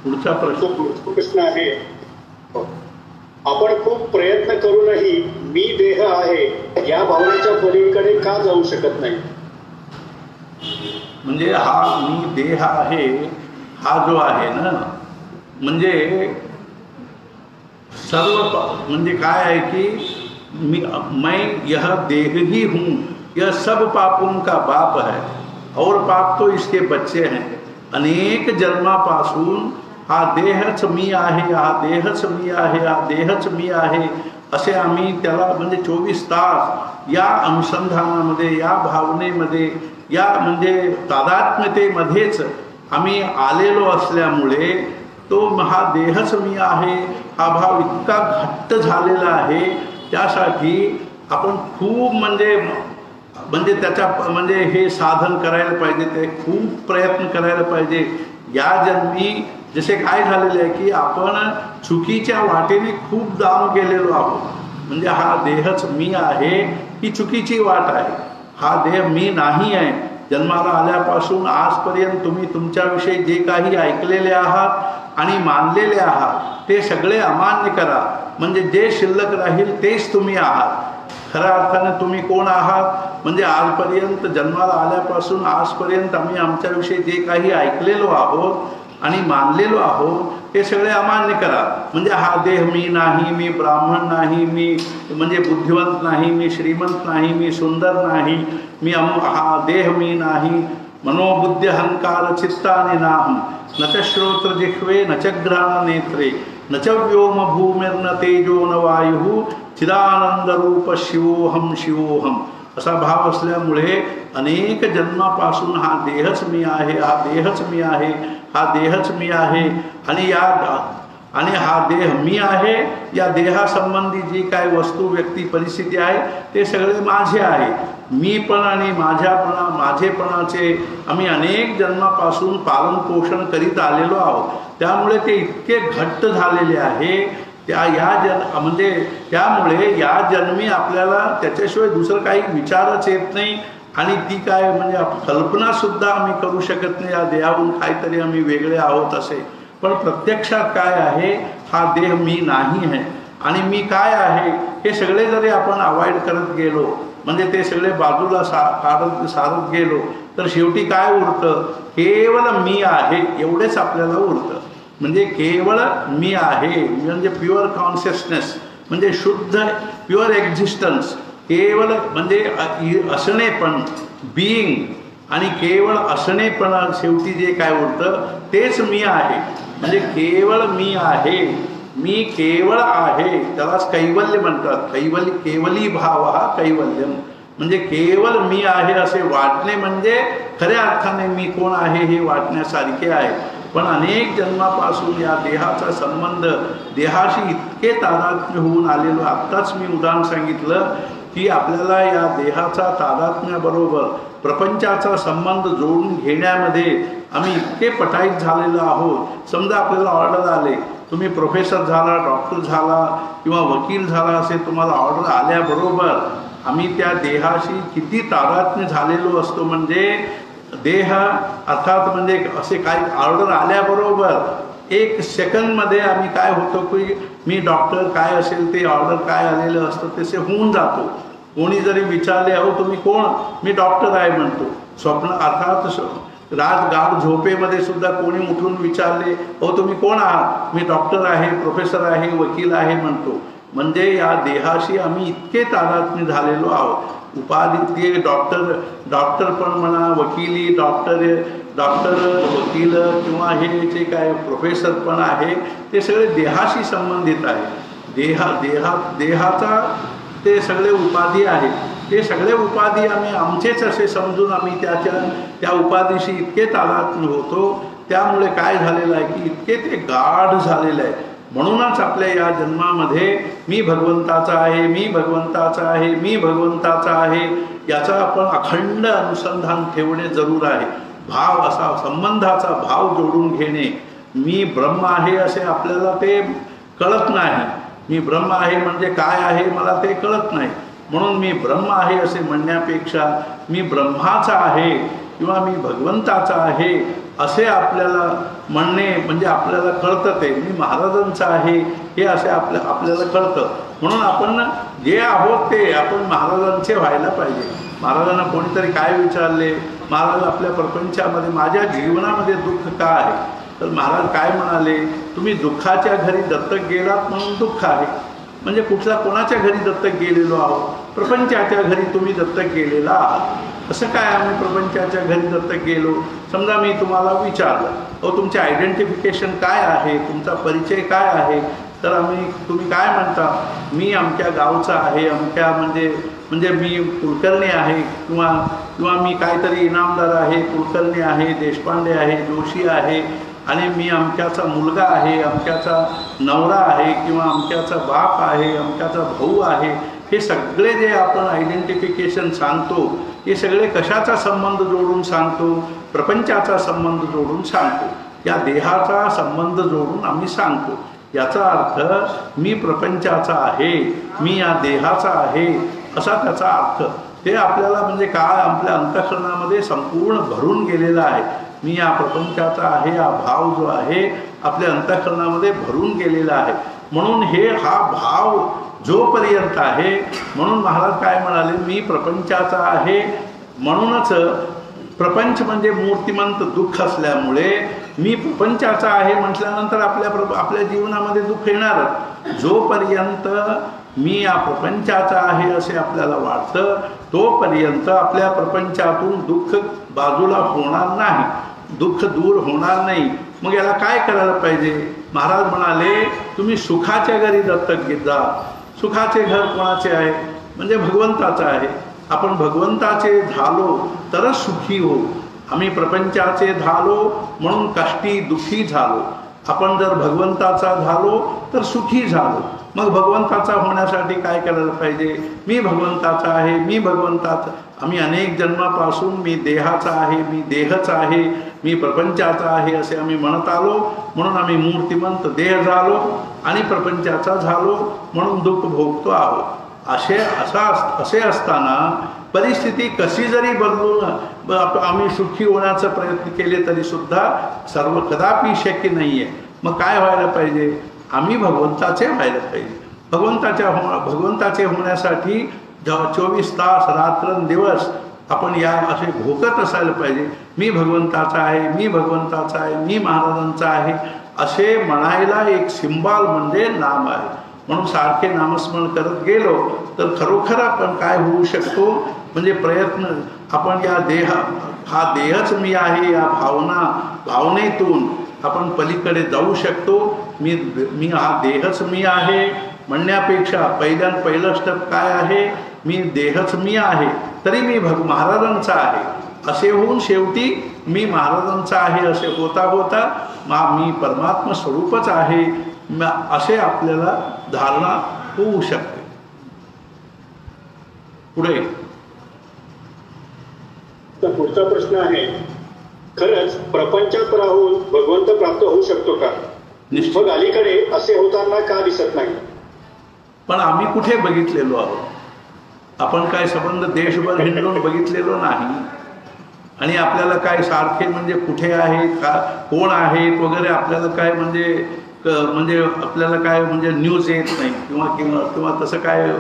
पुढचा प्रश्न आहे, आपण खूप प्रयत्न करूनही मी देह आहे या भावनेच्या पलीकडे का जाऊ शकत नाही? म्हणजे हा मी देह आहे हा जो आहे ना, म्हणजे सर्व म्हणजे काय आहे की मैं यह देह ही हूँ, यह सब पापों का बाप है और पाप तो इसके बच्चे हैं. अनेक जन्मापासून हा देहच मी आहे, हा देहच मी आहे, हा देहच मी आहे असे आम्ही त्याला म्हणजे 24 तास या अनुसंधानामध्ये, या भावनेमध्ये, या म्हणजे तादात्म्यतेमध्येच आम्ही आलेलो असल्यामुळे तो हा देहच मी आहे हा भाव इतका घट्ट झालेला आहे. त्यासाठी आपण खूप म्हणजे त्याच्या म्हणजे हे साधन करायला पाहिजे, ते खूप प्रयत्न करायला पाहिजे. या जन्मी जसे काय झालेले आहे की आपण चुकीच्या वाटेने खूप जाऊन गेलेलो आहोत. म्हणजे हा देहच मी आहे ही चुकीची वाट आहे. हा देह मी नाही आहे. जन्माला आल्यापासून आजपर्यंत तुम्ही तुमच्याविषयी जे काही ऐकलेले आहात आणि मानलेले आहात ते सगळे अमान्य करा. म्हणजे जे शिल्लक राहील तेच तुम्ही आहात. खऱ्या अर्थाने तुम्ही कोण आहात? म्हणजे आजपर्यंत जन्माला आल्यापासून आजपर्यंत आम्ही आमच्याविषयी जे काही ऐकलेलो आहोत आणि मानलेलो आहोत ते सगळे अमान्य करा. म्हणजे हा देह मी नाही, मी ब्राह्मण नाही, मी म्हणजे बुद्धिवंत नाही, मी श्रीमंत नाही, मी सुंदर नाही, मी हा देह मी नाही. मनोबुद्धी अहंकार चित्तानि नाहं न च श्रोत्र जिह्वे न च घ्राण नेत्रे न च व्योम भूमिर्न तेजो न वायु चिदानंद रूप शिवोहम शिवोहम. असा भाव असल्यामुळे अनेक जन्मापासून हा देहच मी आहे, हा देहच मी आहे, हा देहच मी आहे. आणि हा देह मी आहे. या देहासंबंधी जी काय वस्तू व्यक्ती परिस्थिती आहे ते सगळे माझे आहे. मी पण आणि माझेपणाचे आम्ही अनेक जन्मापासून पालन पोषण करीत आलेलो आहोत. त्यामुळे ते इतके घट्ट झालेले आहे त्यामुळे या जन्मी आपल्याला त्याच्याशिवाय दुसरं काही विचारच येत नाही. आणि ती काय म्हणजे कल्पनासुद्धा आम्ही करू शकत नाही या देहाहून काहीतरी आम्ही वेगळे आहोत असे. पण प्रत्यक्षात काय आहे, हा देह मी नाही आहे. आणि मी काय आहे हे सगळे जरी आपण अवॉइड करत गेलो, म्हणजे ते सगळे बाजूला सारत गेलो, तर शेवटी काय उरतं, केवळ मी आहे एवढेच आपल्याला उरतं. म्हणजे केवळ मी आहे म्हणजे प्युअर कॉन्शियसनेस, म्हणजे शुद्ध प्युअर एक्झिस्टन्स. केवळ म्हणजे असणेपण, बिईंग, आणि केवळ असणेपणा शेवटी जे काय उरतं तेच मी आहे. म्हणजे केवळ मी आहे, मी केवळ आहे. त्यालाच कैवल्य म्हणतात. केवली भाव हा कैवल्यम. म्हणजे केवळ मी आहे असे वाटणे म्हणजे खऱ्या अर्थाने मी कोण आहे हे वाटण्यासारखे आहे. पण अनेक जन्मापासून या देहाचा संबंध, देहाशी इतके तादात्म्य होऊन आलेलो. आत्ताच मी उदाहरण सांगितलं की आपल्याला या देहाचा तादात्म्याबरोबर प्रपंचाचा संबंध जोडून घेण्यामध्ये आम्ही इतके पटाईत झालेलो आहोत. समजा आपल्याला ऑर्डर आले, तुम्ही प्रोफेसर झाला, डॉक्टर झाला किंवा वकील झाला असे तुम्हाला ऑर्डर आल्याबरोबर आम्ही त्या देहाशी किती तादात्म्य झालेलो असतो. म्हणजे देह अर्थात म्हणजे असे काही ऑर्डर आल्याबरोबर 1 सेकंदमध्ये आम्ही काय होतो की मी डॉक्टर काय असेल ते ऑर्डर काय आलेलं असतं तसे होऊन जातो. कोणी जरी विचारले अहो तुम्ही कोण, मी डॉक्टर आहे म्हणतो. स्वप्न अर्थात गाढ झोपेमध्ये सुद्धा कोणी उठून विचारले अहो तुम्ही कोण आहात, मी डॉक्टर आहे, प्रोफेसर आहे, वकील आहे म्हणतो. म्हणजे या देहाशी आम्ही इतके तादात्म्य झालेलो आहोत. उपाधी ते डॉक्टर पण म्हणा, वकिली, डॉक्टर वकील किंवा हे जे काय प्रोफेसर पण आहे ते सगळे देहाशी संबंधित आहे. देहाचा ते सगळे उपाधी आहेत. ते सगळे उपाधी आम्ही आमचेच असे समजून आम्ही त्या उपाधीशी इतके तादात्म्य होतो. त्यामुळे काय झालेलं आहे की इतके ते गाढ झालेलं आहे. म्हणूनच आपल्या या जन्मामध्ये मी भगवंताचा आहे, मी भगवंताचा आहे, मी भगवंताचा आहे याचा आपण अखंड अनुसंधान ठेवणे जरूर आहे. भाव असा संबंधाचा भाव जोडून घेणे. मी ब्रह्म आहे असे आपल्याला ते कळत नाही. मी ब्रह्म आहे म्हणजे काय आहे मला ते कळत नाही. म्हणून मी ब्रह्म आहे असे म्हणण्यापेक्षा मी ब्रह्माचा आहे किंवा मी भगवंताचा आहे असे आपल्याला म्हणणे म्हणजे आपल्याला कळतं. ते मी महाराजांचा आहे हे असे आपल्याला कळतं. म्हणून आपण जे आहोत ते आपण महाराजांचे व्हायला पाहिजे. महाराजांना कोणीतरी काय विचारले, महाराज आपल्या प्रपंचामध्ये माझ्या जीवनामध्ये दुःख का आहे, तर महाराज काय म्हणाले, तुम्ही दुःखाच्या घरी दत्तक गेलात म्हणून दुःख आहे. म्हणजे कोणाच्या घरी दत्तक गेलेलो आहोत, प्रपंचाच्या घरी तुम्ही दत्तक गेलेला आहात. असं काय आम्ही प्रपंचाच्या घरी दत्तक गेलो. समजा मी तुम्हाला विचारलं अहो तुमचे आयडेंटिफिकेशन काय आहे, तुमचा परिचय काय आहे, तर तुम्ही काय म्हणता, मी अमक्या गावचा आहे, अमक्या म्हणजे मी कुलकर्णी आहे किंवा मी काहीतरी इनामदार आहे, कुलकर्णी आहे, देशपांडे आहे, जोशी आहे, आणि मी अमक्याचा मुलगा आहे, अमक्याचा नवरा आहे किंवा अमक्याचा बाप आहे, अमक्याचा भाऊ आहे. हे सगळे जे आपण आयडेंटिफिकेशन सांगतो हे सगळे कशाचा संबंध जोडून सांगतो, प्रपंचाचा संबंध जोडून सांगतो. या देहाचा संबंध जोडून आम्ही सांगतो. याचा अर्थ मी प्रपंचाचा आहे, मी या देहाचा आहे असा त्याचा अर्थ. ते आपल्याला म्हणजे काय आपल्या अंतःकरणामध्ये संपूर्ण भरून गेलेला आहे. मी या प्रपंचाचा आहे हा भाव जो आहे आपल्या अंतःकरणामध्ये भरून गेलेला आहे. म्हणून हा भाव जोपर्यंत आहे, म्हणून महाराज काय म्हणाले, मी प्रपंचाचा आहे. म्हणूनच प्रपंच म्हणजे मूर्तिमंत दुःख असल्यामुळे मी प्रपंचाचा आहे म्हटल्यानंतर आपल्या जीवनामध्ये दुःख येणारच. जोपर्यंत मी या प्रपंचाचा आहे असे आपल्याला वाटतं तोपर्यंत आपल्या प्रपंचातून दुःख बाजूला होणार नाही, दुःख दूर होणार नाही. मग याला काय करायला पाहिजे? महाराज म्हणाले तुम्ही सुखाच्या घरी दत्तक घेत जा. सुखाचे घर कोणाचे आहे? म्हणजे भगवंताचं आहे. आपण भगवंताचे झालो तरच सुखी हो. आम्ही प्रपंचाचे झालो म्हणून कष्टी दुःखी झालो. आपण जर भगवंताचा झालो तर सुखी झालो. मग भगवंताचा होण्यासाठी काय करायला पाहिजे? मी भगवंताचा आहे, मी भगवंताचा. आम्ही अनेक जन्मापासून मी देहाचा आहे, मी देहच आहे, मी प्रपंचाचा आहे असे आम्ही म्हणत आलो. म्हणून आम्ही मूर्तिमंत देह झालो आणि प्रपंचाचा झालो म्हणून दुःख भोगतो आहोत. असे असताना परिस्थिती कशी जरी बदलून आम्ही सुखी होण्याचा प्रयत्न केले तरी सुद्धा सर्व कदापि शक्य नाही आहे. मग काय व्हायला पाहिजे? आम्ही भगवंताचे व्हायला पाहिजे. भगवंताचे होण्यासाठी 24 तास रात्रंदिवस आपण या असे भोगत असायला पाहिजे. मी भगवंताचा आहे, मी भगवंताचा आहे, मी महाराजांचा आहे असे म्हणायला एक सिंबल म्हणजे नाम आहे. म्हणून सारखे नामस्मरण करत गेलो तर खरोखर आपण काय होऊ शकतो? म्हणजे प्रयत्न आपण या हा देहच मी आहे या भावनेतून आपण पलीकडे जाऊ शकतो. मी हा देहच मी आहे म्हणण्यापेक्षा पहिलं स्टेप काय आहे? मी देहच मी आहे तरी मी महाराजांचा आहे असे होऊन शेवटी मी महाराजांचा आहे असे होता होता मी परमात्मा स्वरूपच आहे असे आपल्याला धारणा होऊ शकते. पुढे पुढचा प्रश्न आहे, खरंच प्रपंचात राहून भगवंत प्राप्त होऊ शकतो का? मग अलीकडे असे होताना का दिसत नाही? पण आम्ही कुठे बघितलेलो आहोत? आपण काय संबंध देशभर हिंडून बघितलेलो नाही. आणि आपल्याला काय सारखे म्हणजे कुठे आहेत का कोण आहेत वगैरे आपल्याला काय म्हणजे आपल्याला काय म्हणजे न्यूज येत नाही किंवा तसं काय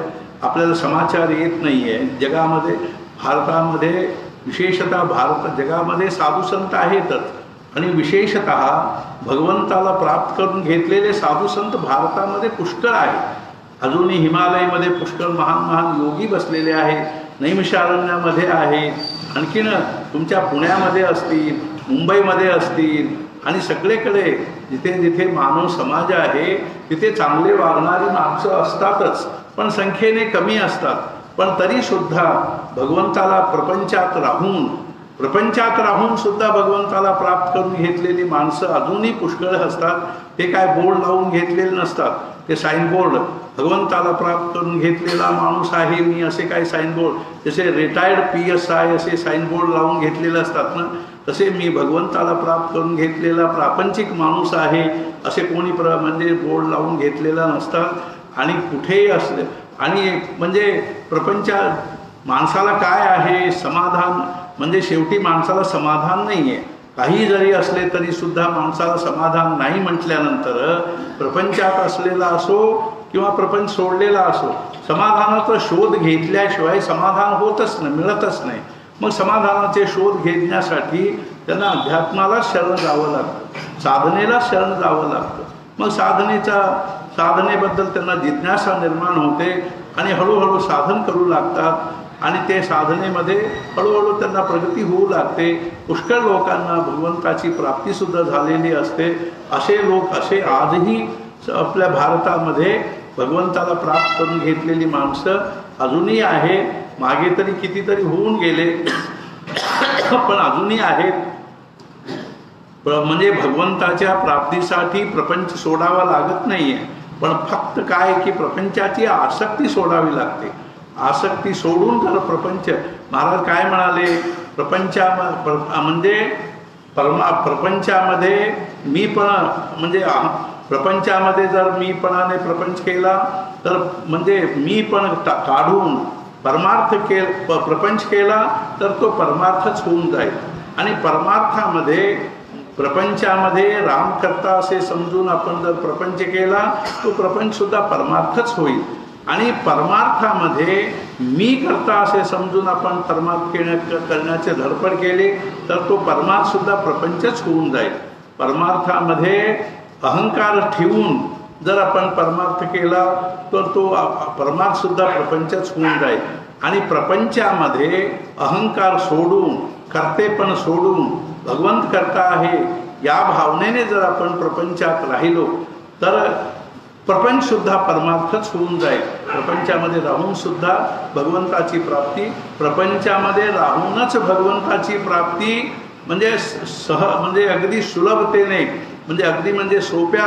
आपल्याला समाचार येत नाही आहे. जगामध्ये भारतामध्ये विशेषतः जगामध्ये साधुसंत आहेतच आणि विशेषतः भगवंताला प्राप्त करून घेतलेले साधुसंत भारतामध्ये पुष्कळ आहेत. अजूनही हिमालयामध्ये पुष्कळ महान योगी बसलेले आहेत, नैमिषारण्यामध्ये आहेत, आणखीन तुमच्या पुण्यामध्ये असतील, मुंबईमध्ये असतील आणि सगळीकडे जिथे जिथे मानव समाज आहे तिथे चांगले वागणारी माणसं असतातच, पण संख्येने कमी असतात. पण तरीसुद्धा भगवंताला प्रपंचात राहून सुद्धा भगवंताला प्राप्त करून घेतलेली माणसं अजूनही पुष्कळ असतात. ते काय बोर्ड लावून घेतलेले नसतात, ते साईनबोर्ड भगवंताला प्राप्त करून घेतलेला माणूस आहे मी असे काय साईनबोर्ड, जसे रिटायर्ड PSI असे साईनबोर्ड लावून घेतलेले असतात ना, तसे मी भगवंताला प्राप्त करून घेतलेला प्रापंचिक माणूस आहे असे कोणी म्हणजे बोर्ड लावून घेतलेला नसतात. आणि कुठेही असले आणि म्हणजे प्रपंचात माणसाला काय आहे समाधान, म्हणजे शेवटी माणसाला समाधान नाही आहे. काही जरी असले तरी सुद्धा माणसाला समाधान नाही म्हटल्यानंतर प्रपंचात असलेला असो किंवा प्रपंच सोडलेला असो समाधानाचा शोध घेतल्याशिवाय समाधान होतच नाही, मिळतच नाही. मग समाधानाचे शोध घेण्यासाठी त्यांना अध्यात्माला शरण जावं लागतं, साधनेला शरण जावं लागतं. मग साधनेबद्दल त्यांना जिज्ञासा निर्माण होते आणि हळूहळू साधन करू लागतात आणि ते साधनेमध्ये हळूहळू त्यांना प्रगती होऊ लागते. पुष्कळ लोकांना भगवंताची प्राप्तीसुद्धा झालेली असते. असे लोक आजही आपल्या भारतामध्ये भगवंताला प्राप्त करून घेतलेली माणसं अजूनही आहे. मागे तरी कितीतरी होऊन गेले पण अजूनही आहेत. म्हणजे भगवंताच्या प्राप्तीसाठी प्रपंच सोडावा लागत नाहीये, पण फक्त काय की प्रपंचाची आसक्ती सोडावी लागते. आसक्ती सोडून जर प्रपंच, महाराज काय म्हणाले, म्हणजे प्रपंचामध्ये प्रपंचामध्ये जर मीपणाने प्रपंच केला तर म्हणजे मीपण काढून प्रपंच केला तर तो परमार्थच होऊन जाईल. आणि प्रपंचामध्ये राम करता असे समजून आपण जर प्रपंच केला तो प्रपंच सुद्धा परमार्थच होईल. आणि परमार्थामध्ये मी करता असे समजून आपण परमार्थ करण्याचे धडपड केले तर तो परमार्थ सुद्धा प्रपंचच होऊन जाईल. परमार्थामध्ये अहंकार ठेवून जर आपण परमार्थ केला तर तो परमार्थसुद्धा प्रपंचच होऊन जाईल. आणि प्रपंचामध्ये अहंकार सोडून कर्तेपण सोडून भगवंत करता आहे या भावनेने जर आपण प्रपंचात राहिलो तर प्रपंचसुद्धा परमार्थच होऊन जाईल. प्रपंचामध्ये राहूनसुद्धा भगवंताची प्राप्ती, प्रपंचामध्ये राहूनच भगवंताची प्राप्ती म्हणजे म्हणजे अगदी सुलभतेने म्हणजे अगदी म्हणजे सोप्या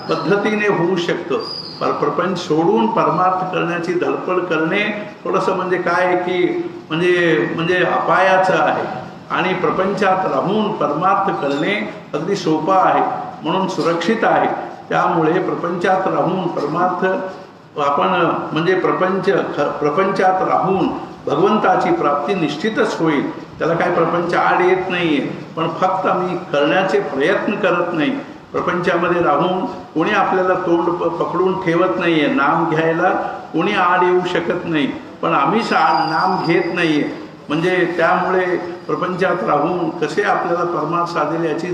पद्धतीने होऊ शकतं. प्रपंच सोडून परमार्थ करण्याची धडपड करणे थोडंसं म्हणजे काय की म्हणजे अपायाचं आहे. आणि प्रपंचात राहून परमार्थ करणे अगदी सोपं आहे, म्हणून सुरक्षित आहे. त्यामुळे प्रपंचात राहून परमार्थ आपण म्हणजे प्रपंचात राहून भगवंताची प्राप्ती निश्चितच होईल. त्याला काय प्रपंच आड येत नाही आहे, पण फक्त आम्ही करण्याचे प्रयत्न करत नाही. प्रपंचामध्ये राहून कोणी आपल्याला तोंड पकडून ठेवत नाही आहे. नाम घ्यायला कोणी आड येऊ शकत नाही, पण आम्हीच नाम घेत नाही आहे. म्हणजे त्यामुळे प्रपंचात राहून कसे आपल्याला परमार्थ साधेल याची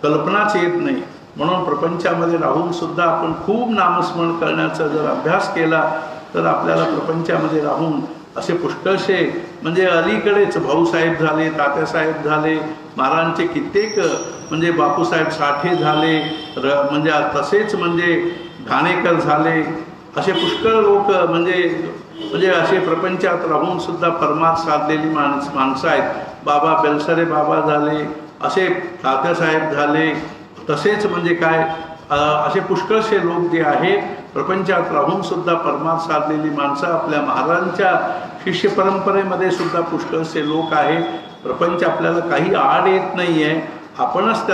कल्पनाच येत नाही. म्हणून प्रपंचामध्ये राहून सुद्धा आपण खूप नामस्मरण करण्याचा जर अभ्यास केला तर आपल्याला प्रपंचामध्ये राहून असे पुष्कळसे म्हणजे अलीकडेच भाऊसाहेब झाले, तात्यासाहेब झाले, महाराजांचे कित्येक म्हणजे बापूसाहेब साठे झाले, म्हणजे तसेच म्हणजे घाणेकर झाले, असे पुष्कळ लोक म्हणजे असे प्रपंचात राहून सुद्धा परमार्थ साधलेली माणसं आहेत. बाबा बेलसरे बाबा झाले, असे तात्यासाहेब झाले, तसेच म्हणजे काय असे पुष्कळसे लोक जे आहेत प्रपंचात राहून सुद्धा परमार्थ साधलेली माणसं आपल्या महाराजांच्या शिष्य परंपरेमध्ये सुद्धा पुष्कळसे लोक आहेत. प्रपंच आपल्याला काही आड येत नाही आहे, आपणच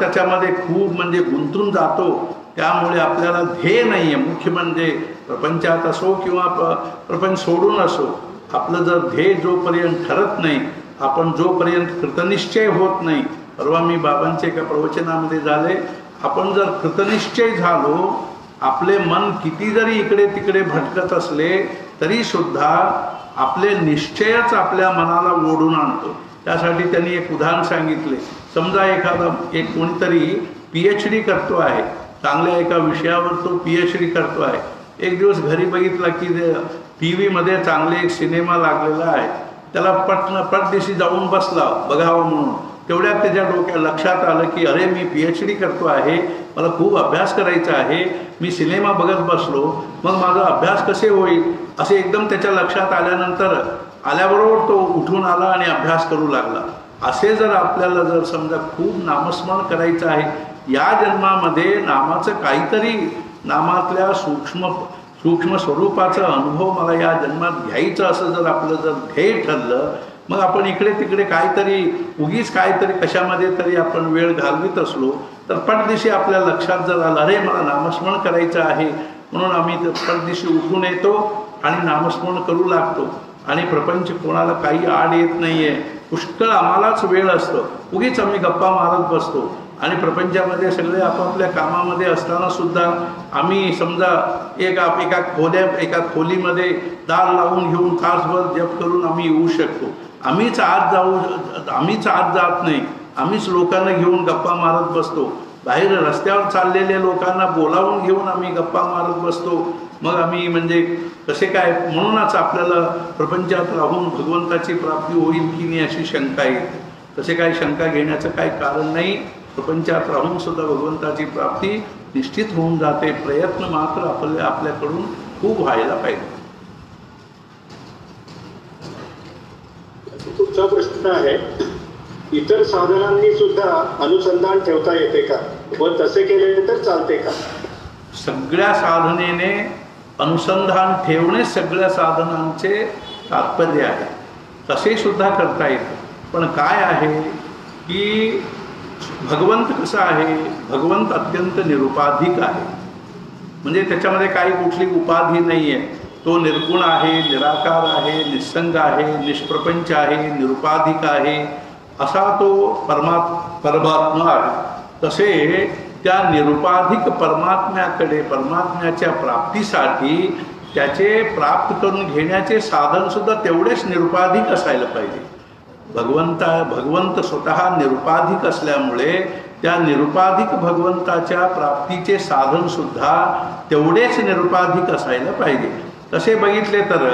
त्याच्यामध्ये खूप म्हणजे गुंतून जातो. त्यामुळे आपल्याला ध्येय नाही आहे. मुख्य म्हणजे प्रपंचात असो किंवा प्रपंच सोडून असो, आपलं जर ध्येय जोपर्यंत ठरत नाही, आपण जोपर्यंत कृतनिश्चय होत नाही. परवा मी बाबांच्या एका प्रवचनामध्ये झाले, आपण जर कृतनिश्चय झालो, आपले मन किती जरी इकडे तिकडे भटकत असले तरी सुद्धा आपले निश्चयच आपल्या मनाला ओढून आणतो. त्यासाठी त्यांनी एक उदाहरण सांगितले. समजा एक कोणीतरी PhD करतो आहे, चांगल्या एका विषयावर तो PhD करतो आहे. एक दिवस घरी बघितला की TV मध्ये चांगले एक सिनेमा लागलेला आहे. त्याला पटदिशी जाऊन बसला बघावं म्हणून. तेवढ्यात त्याच्या लक्षात आलं की अरे मी PhD करतो आहे, मला खूप अभ्यास करायचा आहे, मी सिनेमा बघत बसलो, मग माझा अभ्यास कसे होईल असे एकदम त्याच्या लक्षात आल्याबरोबर तो उठून आला आणि अभ्यास करू लागला. असे जर आपल्याला जर समजा खूप नामस्मरण करायचं आहे, या जन्मामध्ये नामाचं काहीतरी नामातल्या सूक्ष्म स्वरूपाचा अनुभव मला या जन्मात घ्यायचं असं जर आपलं जर ध्येय ठरलं, मग आपण इकडे तिकडे उगीच काहीतरी कशामध्ये तरी आपण वेळ घालवित असलो तर पटदिशी आपल्या लक्षात जर आलं अरे मला नामस्मरण करायचं आहे, म्हणून आम्ही पटदिशी उठून येतो आणि नामस्मरण करू लागतो. आणि प्रपंच कोणाला काही आड येत नाही आहे. पुष्कळ आम्हालाच वेळ असतो, उगीच आम्ही गप्पा मारत बसतो. आणि प्रपंचामध्ये सगळे आपापल्या कामामध्ये असताना सुद्धा आम्ही समजा एका खोलीमध्ये दार लावून घेऊन तासभर जप करून आम्ही येऊ शकतो. आम्हीच आत जात नाही, आम्हीच लोकांना घेऊन गप्पा मारत बसतो. बाहेर रस्त्यावर चाललेल्या लोकांना बोलावून घेऊन आम्ही गप्पा मारत बसतो. मग आम्ही म्हणजे कसे काय, म्हणूनच आपल्याला प्रपंचात राहून भगवंताची प्राप्ती होईल की नाही अशी शंका येते. तसे काही शंका घेण्याचं काही कारण नाही. प्रपंचात राहून सुद्धा भगवंताची प्राप्ती निश्चित होऊन जाते. प्रयत्न मात्र आपल्याकडून खूप व्हायला पाहिजे. पुढचा प्रश्न आहे, इतर साधनांनी सुद्धा अनुसंधान ठेवता येते का व तसे केले तर चालते का? सगळ्या साधनेने अनुसंधान ठेवणे सगळ्या साधनांचे तात्पर्य आहे. तसे सुद्धा करता येते. पण काय आहे की भगवंत कसा आहे, भगवंत अत्यंत निरुपाधिक आहे. म्हणजे त्याच्यामध्ये काही कुठली उपाधी नाही आहे. तो निर्गुण आहे, निराकार आहे, निस्संग आहे, निष्प्रपंच आहे, निरुपाधिक आहे, असा तो परमात्मा आहे. तसे त्या निरुपाधिक परमात्म्याच्या प्राप्तीसाठी त्याचे प्राप्त करून घेण्याचे साधन सुद्धा तेवढेच निरुपाधिक असायला पाहिजे. भगवंत स्वतः निरुपाधिक असल्यामुळे त्या निरुपाधिक भगवंताच्या प्राप्तीचे साधन सुद्धा तेवढेच निरुपाधिक असायला पाहिजे. तसे बघितले तर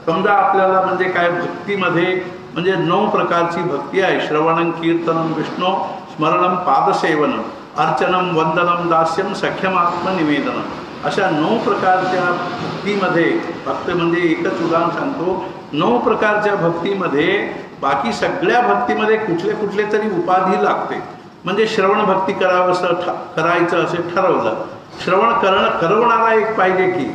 समजा आपल्याला म्हणजे काय भक्तीमध्ये म्हणजे 9 प्रकारची भक्ती आहे. श्रवणं कीर्तनं विष्णू स्मरणं पादसेवनं अर्चनं वंदनं दास्यं सख्यम आत्मनिवेदनं अशा 9 प्रकारच्या भक्तीमध्ये भक्त म्हणजे एकच उदाहरण सांगतो. 9 प्रकारच्या भक्तीमध्ये बाकी सगळ्या भक्तीमध्ये कुठले तरी उपाधी लागते. म्हणजे श्रवण भक्ती करायचं असे ठरवलं, श्रवण करवणारा एक पाहिजे की,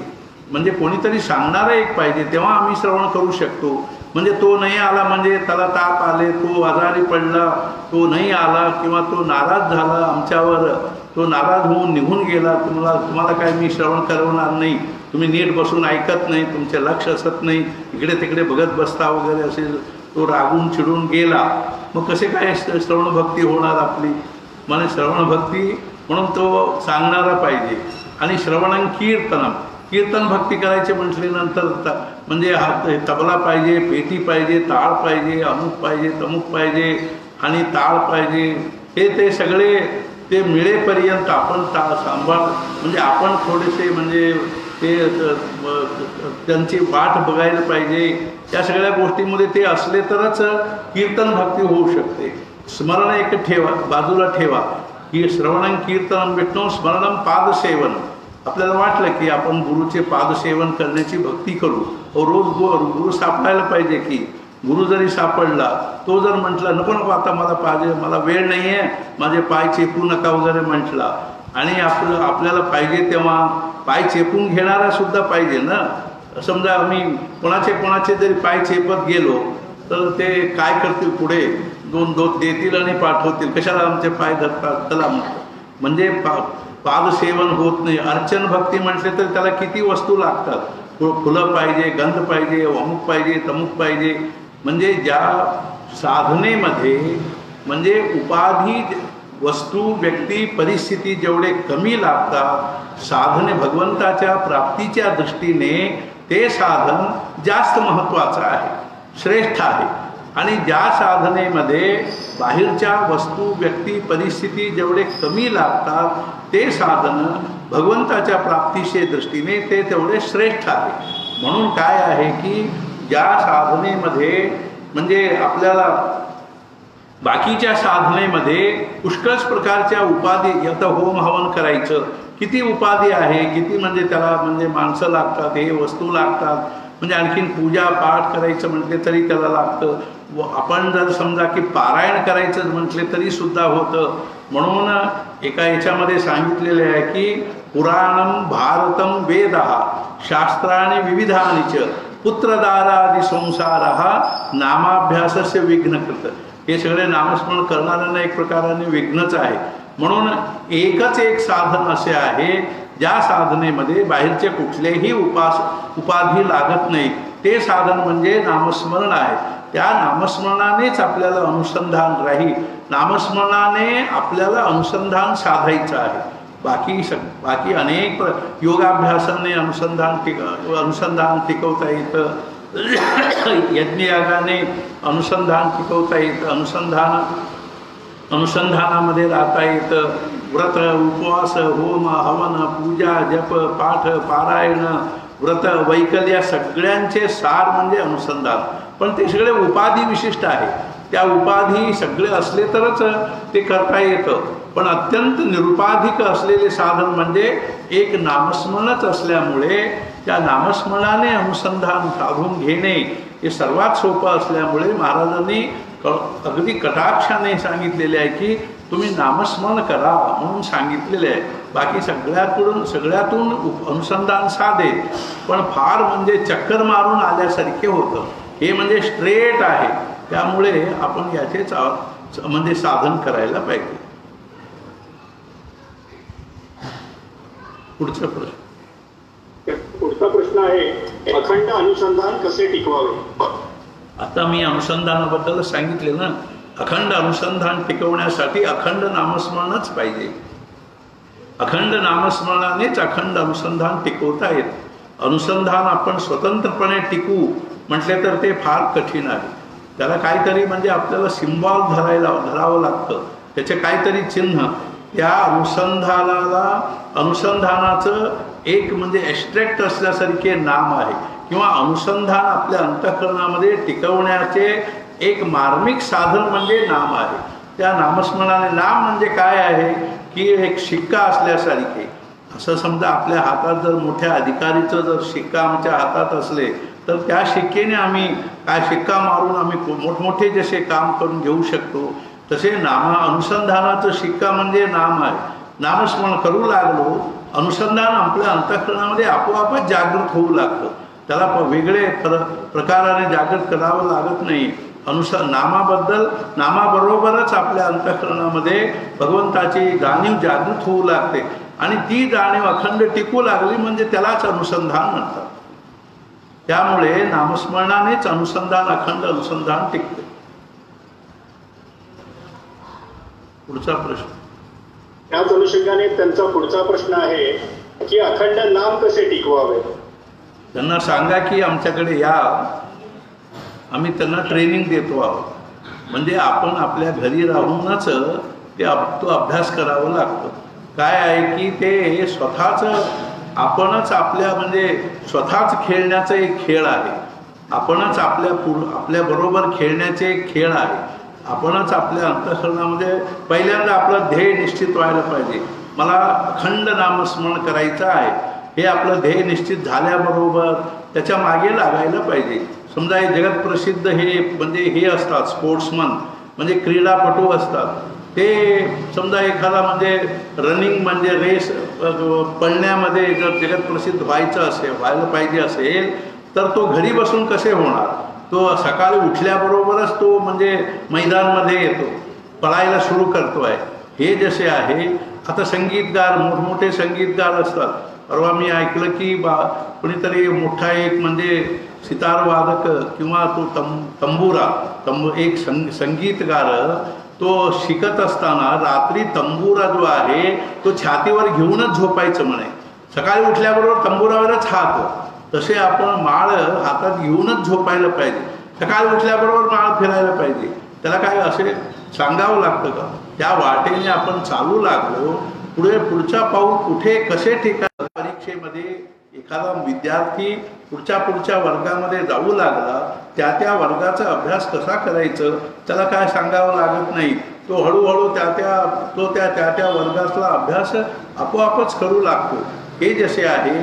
म्हणजे कोणीतरी सांगणारा एक पाहिजे, तेव्हा आम्ही श्रवण करू शकतो. म्हणजे तो नाही आला म्हणजे त्याला ताप आले, तो आजारी पडला, तो नाही आला किंवा तो नाराज झाला आमच्यावर, तो नाराज होऊन निघून गेला, तुम्हाला काय मी श्रवण करवणार नाही, तुम्ही नीट बसून ऐकत नाही, तुमचे लक्ष असत नाही, इकडे तिकडे बघत बसता वगैरे असेल, तो रागून चिडून गेला, मग कसे काय श्रवण भक्ती होणार आपली. म्हणजे श्रवण भक्ती म्हणून तो सांगणारा पाहिजे. आणि श्रवणं कीर्तन भक्ती करायचे म्हटल्यानंतर म्हणजे तबला पाहिजे, पेटी पाहिजे, टाळ पाहिजे, अमुक पाहिजे, तमुक पाहिजे आणि ताळ पाहिजे. ते सगळे ते मिळेपर्यंत आपण सांभाळ म्हणजे आपण थोडेसे म्हणजे ते त्यांची वाट बघायला पाहिजे. या सगळ्या गोष्टींमध्ये ते असले तरच कीर्तन भक्ती होऊ शकते. स्मरण एक बाजूला ठेवा की श्रवणं कीर्तनं विष्णू स्मरणं पादसेवन. आपल्याला वाटलं की आपण गुरुचे पादसेवन करण्याची भक्ती करू, रोज गुरु सापडायला पाहिजे की. गुरु जरी सापडला, तो जर म्हटला नको आता मला पाहिजे, मला वेळ नाही आहे, माझे पाय चेपू नका वगैरे म्हटला, आणि आपल्याला पाहिजे तेव्हा पाय चेपून घेणारा सुद्धा पाहिजे ना. समजा आम्ही कोणाचे जरी पाय चेपत गेलो तर ते काय करतील, पुढे 2 देतील आणि पाठवतील, कशाला आमचे पाय धरतात, चला म्हणजे पादसेवन होत नाही. अर्चन भक्ती म्हटले तर त्याला किती वस्तू लागतात, फुलं पाहिजे, गंध पाहिजे, अमुक पाहिजे, तमुक पाहिजे. म्हणजे ज्या साधनेमध्ये म्हणजे उपाधी वस्तू व्यक्ती परिस्थिती जेवढे कमी लागतात, साधने भगवंताच्या प्राप्तीच्या दृष्टीने ते साधन जास्त महत्त्वाचं आहे, श्रेष्ठ आहे. आणि ज्या साधनेमध्ये बाहेरच्या वस्तू व्यक्ती परिस्थिती जेवढे कमी लागतात, ते साधन भगवंताच्या प्राप्तीच्या दृष्टीने ते तेवढे श्रेष्ठ आहे. म्हणून काय आहे की ज्या साधनेमध्ये म्हणजे आपल्याला बाकीच्या साधनेमध्ये पुष्कळ प्रकारच्या उपाधी, आता होम हवन करायचं, किती उपाधी आहे, किती म्हणजे त्याला म्हणजे माणसं लागतात, हे वस्तू लागतात. म्हणजे आणखीन पूजा पाठ करायचं म्हटले तरी त्याला लागतं. आपण जर समजा की पारायण करायचं म्हटले तरी सुद्धा होतं. म्हणून एका याच्यामध्ये सांगितलेले आहे की पुराणं भारतं वेदः शास्त्राणि विविधानि च पुत्रदारादि संसारः नामाभ्यासस्य विघ्नकृत. हे सगळे नामस्मरण करणाऱ्यांना एक प्रकाराने विघ्नच आहे. म्हणून एकच एक साधन असे आहे ज्या साधनेमध्ये बाहेरचे कुठलेही उपाधी लागत नाही. ते साधन म्हणजे नामस्मरण आहे. त्या नामस्मरणानेच आपल्याला अनुसंधान राहील, नामस्मरणाने आपल्याला अनुसंधान साधायचं आहे. बाकी अनेक योगाभ्यासाने अनुसंधान टिकवता येतं, यज्ञयागाने अनुसंधान टिकवता येतं, अनुसंधानामध्ये राहता येतं. व्रत उपवास होम हवन पूजा जप पाठ पारायण व्रत वैकल्य सगळ्यांचे सार म्हणजे अनुसंधान. पण ते सगळे उपाधी विशिष्ट आहे. त्या उपाधी सगळे असले तरच ते करता येतं. पण अत्यंत निरुपाधिक असलेले साधन म्हणजे एक नामस्मरणच असल्यामुळे त्या नामस्मरणाने अनुसंधान साधून घेणे हे सर्वात सोपं असल्यामुळे महाराजांनी अगदी कटाक्षाने सांगितलेले आहे की तुम्ही नामस्मरण करा म्हणून सांगितलेले आहे. बाकी सगळ्यातून अनुसंधान साधे, पण फार म्हणजे चक्कर मारून आल्यासारखे होतं. हे म्हणजे स्ट्रेट आहे. त्यामुळे आपण याचेच म्हणजे साधन करायला पाहिजे. पुढचा प्रश्न आहे, अखंड अनुसंधान कसे टिकवावे? आता मी अनुसंधानाबद्दल सांगितले ना. अखंड अनुसंधान टिकवण्यासाठी अखंड नामस्मरणच पाहिजे. अखंड नामस्मरणानेच अखंड अनुसंधान टिकवता येत. अनुसंधान आपण स्वतंत्रपणे टिकवू म्हटले तर ते फार कठीण आहे. त्याला काहीतरी म्हणजे आपल्याला सिम्बॉल धरावं लागतं, त्याचे काहीतरी चिन्ह. त्या अनुसंधानाचं एक म्हणजे एक्स्ट्रॅक्ट असल्यासारखे नाम आहे, किंवा अनुसंधान आपल्या अंतःकरणामध्ये टिकवण्याचे एक मार्मिक साधन म्हणजे नाम आहे. त्या नामस्मरणाने नाम म्हणजे काय आहे की एक शिक्का असल्यासारखे. असं समजा आपल्या हातात जर मोठ्या अधिकारीचं जर शिक्का आमच्या हातात असले तर त्या शिक्केने आम्ही काय शिक्का मारून आम्ही मोठमोठे जसे काम करून घेऊ शकतो, तसे अनुसंधानाचं शिक्का म्हणजे नाम आहे. नामस्मरण करू लागलो, अनुसंधान आपल्या अंतःकरणामध्ये आपोआपच जागृत होऊ लागतं. त्याला वेगळे प्रकाराने जागृत करावं लागत नाही. नामाबरोबरच आपल्या अंतःकरणामध्ये भगवंताची जाणीव जागृत होऊ लागते, आणि ती जाणीव अखंड टिकू लागली म्हणजे त्यालाच अनुसंधान म्हणतात. त्यामुळे नामस्मरणानेच अखंड अनुसंधान टिकते. पुढचा प्रश्न. त्याच अनुषंगाने त्यांचा पुढचा प्रश्न आहे की अखंड नाम कसे टिकवावे. त्यांना सांगा की आमच्याकडे या, आम्ही त्यांना ट्रेनिंग देतो आहोत. म्हणजे आपण आपल्या घरी राहूनच तो अभ्यास करावा लागतो. काय आहे की ते स्वतःच आपणच म्हणजे स्वतःच खेळण्याचा एक खेळ आहे. आपणच आपल्याबरोबर खेळण्याचे एक खेळ आहे. आपणच आपल्या अंतःकरणामध्ये पहिल्यांदा आपलं ध्येय निश्चित व्हायला पाहिजे. मला अखंड नामस्मरण करायचं आहे, हे आपलं ध्येय निश्चित झाल्याबरोबर त्याच्या मागे लागायला पाहिजे. समजा हे जगत प्रसिद्ध हे असतात स्पोर्ट्समन, म्हणजे क्रीडापटू असतात. ते समजा एखादा म्हणजे रनिंग म्हणजे रेस पळण्यामध्ये जर जगत प्रसिद्ध व्हायला पाहिजे असेल तर तो घरी बसून कसे होणार. तो सकाळी उठल्याबरोबरच तो म्हणजे मैदानमध्ये येतो, पळायला सुरू करतो आहे. हे जसे आहे आता संगीतगार, मोठमोठे संगीतगार असतात. परवा मी ऐकलं की कोणीतरी मोठा एक म्हणजे सितारवादक किंवा तो एक संगीतगार तो शिकत असताना रात्री तंबुरा जो आहे तो छातीवर घेऊनच झोपायचं म्हणे. सकाळी उठल्याबरोबर तंबुरावरच हात. तसे आपण माळ हातात घेऊनच झोपायला पाहिजे. सकाळी उठल्याबरोबर माळ फिरायला पाहिजे. त्याला काय असे सांगावं लागतं का. त्या वाटेने आपण चालू लागलो, पुढचा पाऊल कुठे कसे ठिकाण. परीक्षेमध्ये एखादा विद्यार्थी पुढच्या वर्गामध्ये जाऊ लागला, त्या वर्गाचा अभ्यास कसा करायचं त्याला काय सांगावं लागत नाही. तो हळूहळू त्या वर्गातला अभ्यास आपोआपच करू लागतो. हे जसे आहे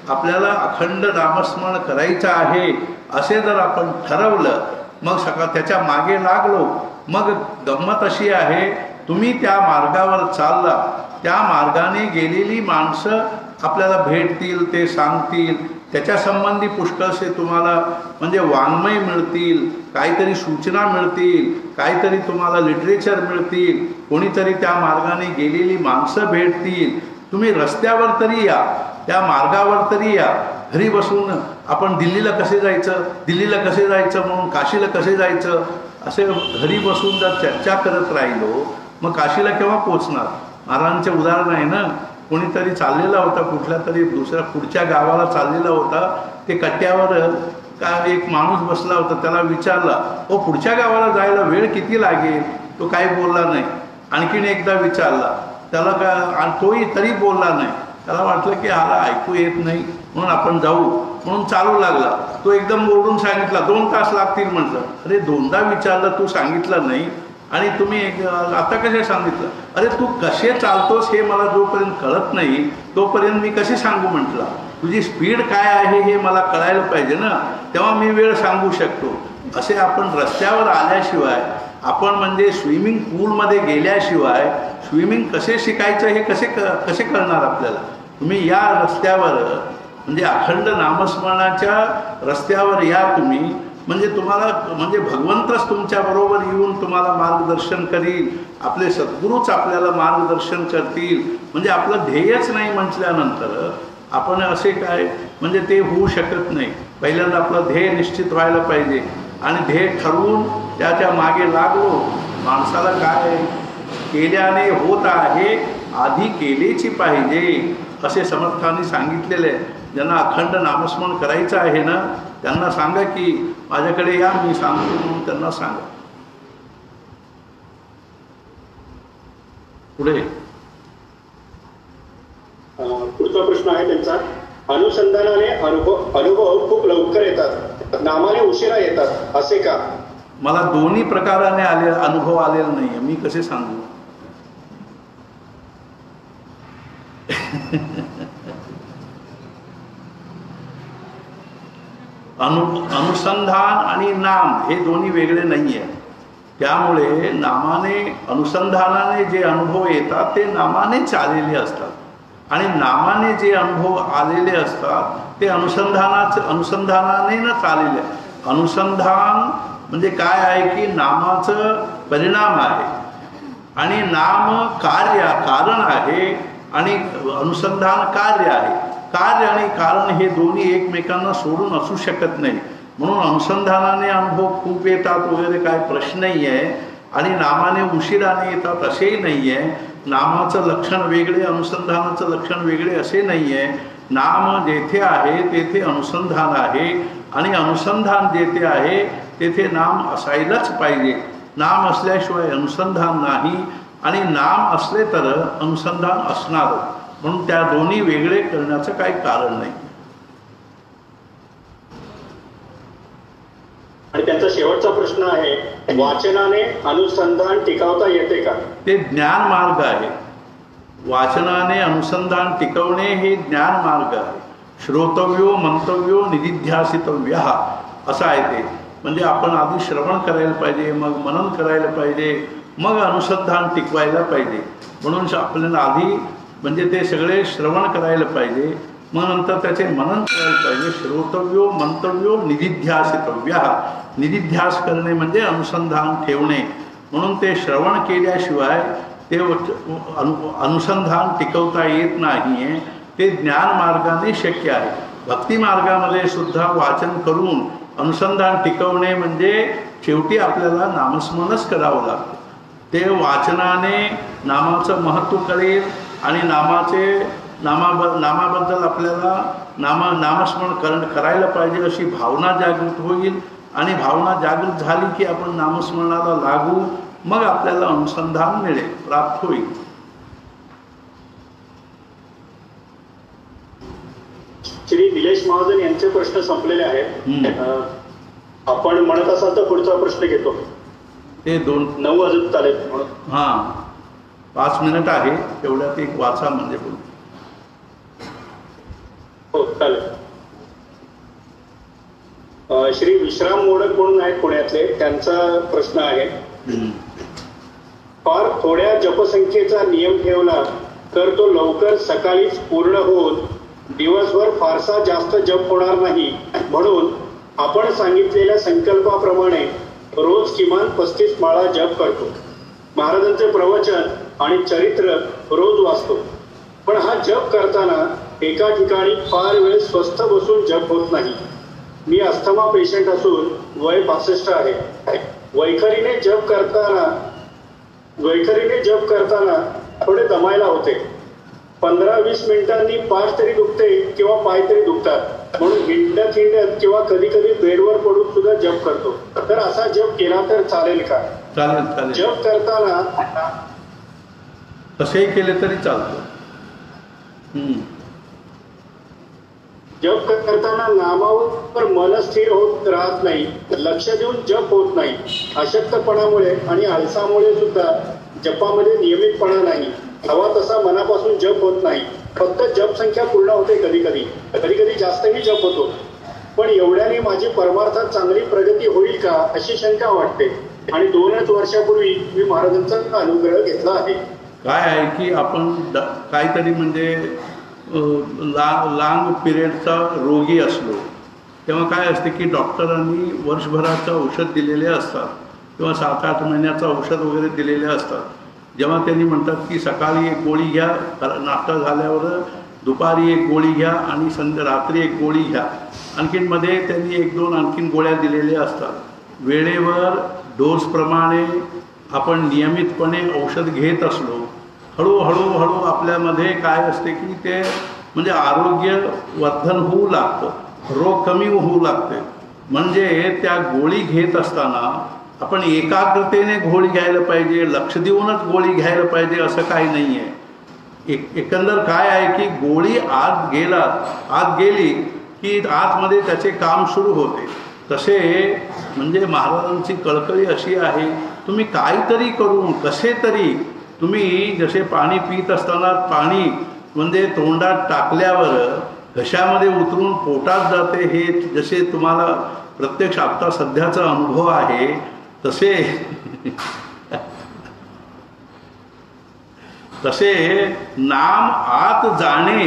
आपल्याला अखंड नामस्मरण करायचं आहे असे जर आपण ठरवलं, मग त्याच्या मागे लागलो, मग गंमत अशी आहे तुम्ही त्या मार्गावर चालला, त्या मार्गाने गेलेली माणसं आपल्याला भेटतील, ते सांगतील, त्याच्या संबंधी पुष्कळसे तुम्हाला म्हणजे वाङ्मय मिळतील, काहीतरी सूचना मिळतील, काहीतरी तुम्हाला लिटरेचर मिळतील, कोणीतरी त्या मार्गाने गेलेली माणसं भेटतील. तुम्ही रस्त्यावर तरी या, त्या मार्गावर तरी या. घरी बसून आपण दिल्लीला कसे जायचं म्हणून काशीला कसे जायचं असे घरी बसून जर चर्चा करत राहिलो मग काशीला केव्हा पोचणार. महाराजांचे उदाहरण आहे ना, कोणीतरी चाललेला होता कुठल्या तरी पुढच्या गावाला चाललेला होता. ते कट्ट्यावर एक माणूस बसला होता, त्याला विचारला पुढच्या गावाला जायला वेळ किती लागेल. तो काही बोलला नाही. आणखीन एकदा विचारला त्याला तोही तरी बोलला नाही. त्याला वाटलं की ह्याला ऐकू येत नाही म्हणून आपण जाऊ म्हणून चालू लागला. तो एकदम ओरडून सांगितला 2 तास लागतील म्हटलं. अरे 2दा विचारलं, तू सांगितलं नाही आणि तुम्ही आता कसे सांगितलं. अरे तू कसे चालतोस हे मला जोपर्यंत कळत नाही तोपर्यंत मी कसे सांगू म्हटलं. तुझी स्पीड काय आहे हे मला कळायला पाहिजे ना, तेव्हा मी वेळ सांगू शकतो. असे आपण रस्त्यावर आल्याशिवाय, आपण म्हणजे स्विमिंग पूलमध्ये गेल्याशिवाय स्विमिंग कसे शिकायचं हे कसे कळणार आपल्याला. तुम्ही या रस्त्यावर म्हणजे अखंड नामस्मरणाच्या रस्त्यावर या तुम्ही, म्हणजे तुम्हाला म्हणजे भगवंतच तुमच्याबरोबर येऊन तुम्हाला मार्गदर्शन करील. आपले सद्गुरूच आपल्याला मार्गदर्शन करतील. म्हणजे आपलं ध्येयच नाही म्हटल्यानंतर आपण असे काय म्हणजे ते होऊ शकत नाही. पहिल्यांदा आपलं ध्येय निश्चित व्हायला पाहिजे आणि ध्येय ठरवून त्याच्या मागे लागलो. माणसाला काय केल्याने होत आहे, आधी केलेची पाहिजे असे समर्थांनी सांगितलेले आहे. ज्यांना अखंड नामस्मरण करायचं आहे ना त्यांना सांगा की माझ्याकडे या, मी सांगतो म्हणून त्यांना सांगा. पुढे पुढचा प्रश्न आहे त्यांचा, अनुसंधानाने अनुभव खूप लवकर येतात, नामाने उशिरा येतात, असे का? मला दोन्ही प्रकाराने अनुभव आलेला नाहीये, मी कसे सांगू? अनुसंधान आणि नाम हे दोन्ही वेगळे नाहीये. त्यामुळे अनुसंधानाने जे अनुभव येतात ते नामानेच आलेले असतात आणि नामाने जे अनुभव आलेले असतात ते अनुसंधानानेच आलेले. अनुसंधान म्हणजे काय आहे की नामाचं परिणाम आहे आणि नाम कारण आहे आणि अनुसंधान कार्य आहे. कार्य आणि कारण हे दोन्ही एकमेकांना सोडून असू शकत नाही. म्हणून अनुसंधानाने अनुभव खूप येतात वगैरे काय प्रश्न नाही आहे आणि नामाने उशिराने येतात असेही नाही आहे. नामाचं लक्षण वेगळे, अनुसंधानाचं लक्षण वेगळे असे नाही आहे. नाम जेथे आहे तेथे अनुसंधान आहे आणि अनुसंधान जेथे आहे तेथे नाम असायलाच पाहिजे. नाम असल्याशिवाय अनुसंधान नाही आणि नाम असले तर अनुसंधान असणार. म्हणून त्या दोन्ही वेगळे करण्याचं काही कारण नाही. आणि त्यांचा शेवटचा प्रश्न आहे, वाचनाने अनुसंधान टिकवता येते का? ते ज्ञान मार्ग आहे. वाचनाने अनुसंधान टिकवणे हे ज्ञान मार्ग आहे. श्रोतव्यो मंतव्यो निदिध्यासितव्य असं आहे ते. म्हणजे आपण आधी श्रवण करायला पाहिजे, मग मनन करायला पाहिजे, मग अनुसंधान टिकवायला पाहिजे. म्हणून आपल्याला आधी म्हणजे ते सगळे श्रवण करायला पाहिजे, मग नंतर त्याचे मनन करायला पाहिजे. श्रोतव्यो मंतव्यो निदिध्यासितव्य. निदिध्यास करणे म्हणजे अनुसंधान ठेवणे. म्हणून ते श्रवण केल्याशिवाय ते अनुसंधान टिकवता येत नाही आहे. ते ज्ञान मार्गाने शक्य आहे. भक्ती मार्गामध्ये सुद्धा वाचन करून अनुसंधान टिकवणे म्हणजे शेवटी आपल्याला नामस्मरणच करावं लागतं. ते वाचनाने नामाचं महत्त्व कळेल आणि नामाबद्दल आपल्याला नामस्मरण करायला पाहिजे अशी भावना जागृत होईल आणि भावना जागृत झाली की आपण नामस्मरणाला लागू, मग आपल्याला अनुसंधान मिळेल, प्राप्त होईल. श्री निलेश महाजन यांचे प्रश्न संपलेले आहेत. आपण म्हणत असाल तर पुढचा प्रश्न घेतो. ते 9 वाजत चालेल. हां, 5 मिनिट आहे, तेवढ्यात एक वाचा म्हणजे बोल. हो चालेल. श्री विश्राम मोडक म्हणून आहेत पुण्यातले, त्यांचा प्रश्न आहे, फार थोड्या जपसंख्येचा नियम ठेवला तर तो लवकर सकाळीच पूर्ण होऊन दिवसभर फारसा जास्त जप होणार नाही. म्हणून आपण सांगितलेल्या संकल्पाप्रमाणे रोज किमान 35 माळा जप करतो. महाराजांचे प्रवचन आणि चरित्र रोज वाचतो. पण हा जप करताना एका ठिकाणी फार वेळ स्वस्थ बसून जप होत नाही. मी अस्थमा पेशंट असून वय 65 आहे. वैखरीने जप करताना थोडे दमायला होते. 15-20 मिनिटांनी पाठ तरी दुखते किंवा पाय तरी दुखतात. म्हणून हिंडत किंवा कधी कधी बेडवर पडून सुद्धा जप करतो. तर असा जप केला तर चालेल का? चालेल. जप करताना तसेही केले तरी चालतं. जप करताना नामावर मन स्थिर होत राहत नाही, लक्ष देऊन जप होत नाही. अशक्तपणामुळे आणि आळसामुळे सुद्धा जपामध्ये नियमितपणा नाही. हवा तसा मनापासून जप होत नाही. फक्त जप संख्या पूर्ण होते. कधी जास्तही जप होतो. पण एवढ्याने माझी परमार्थात चांगली प्रगती होईल का अशी शंका वाटते. आणि 2च वर्षापूर्वी मी महाराजांचा अनुग्रह घेतला आहे. काय आहे की आपण काहीतरी म्हणजे लांग पिरियडचा रोगी असलो तेव्हा काय असते की डॉक्टरांनी वर्षभराचं औषध दिलेले असतात किंवा 7-8 महिन्याचं औषध वगैरे दिलेले असतात. जेव्हा त्यांनी म्हणतात की सकाळी एक गोळी घ्या, नाश्ता झाल्यावर दुपारी एक गोळी घ्या आणि रात्री एक गोळी घ्या. आणखीन मध्ये त्यांनी 1-2 आणखीन गोळ्या दिलेल्या असतात. वेळेवर डोसप्रमाणे आपण नियमितपणे औषध घेत असलो, हळूहळू आपल्यामध्ये काय असते की ते म्हणजे आरोग्य वर्धन होऊ लागतं. रोग कमी होऊ लागते. म्हणजे त्या गोळी घेत असताना आपण एकाग्रतेने गोळी घ्यायला पाहिजे, लक्ष देऊनच गोळी घ्यायला पाहिजे असं काही नाही आहे. एकंदर काय आहे की गोळी आत गेली की आतमध्ये त्याचे काम सुरू होते. तसे म्हणजे महाराजांची कळकळी अशी आहे, तुम्ही काहीतरी करून कसे तरी तुम्ही जसे पाणी पित असताना पाणी म्हणजे तोंडात टाकल्यावर घशामध्ये उतरून पोटात जाते, हे जसे तुम्हाला प्रत्यक्ष आता सध्याचा अनुभव आहे तसे नाम आत जाणे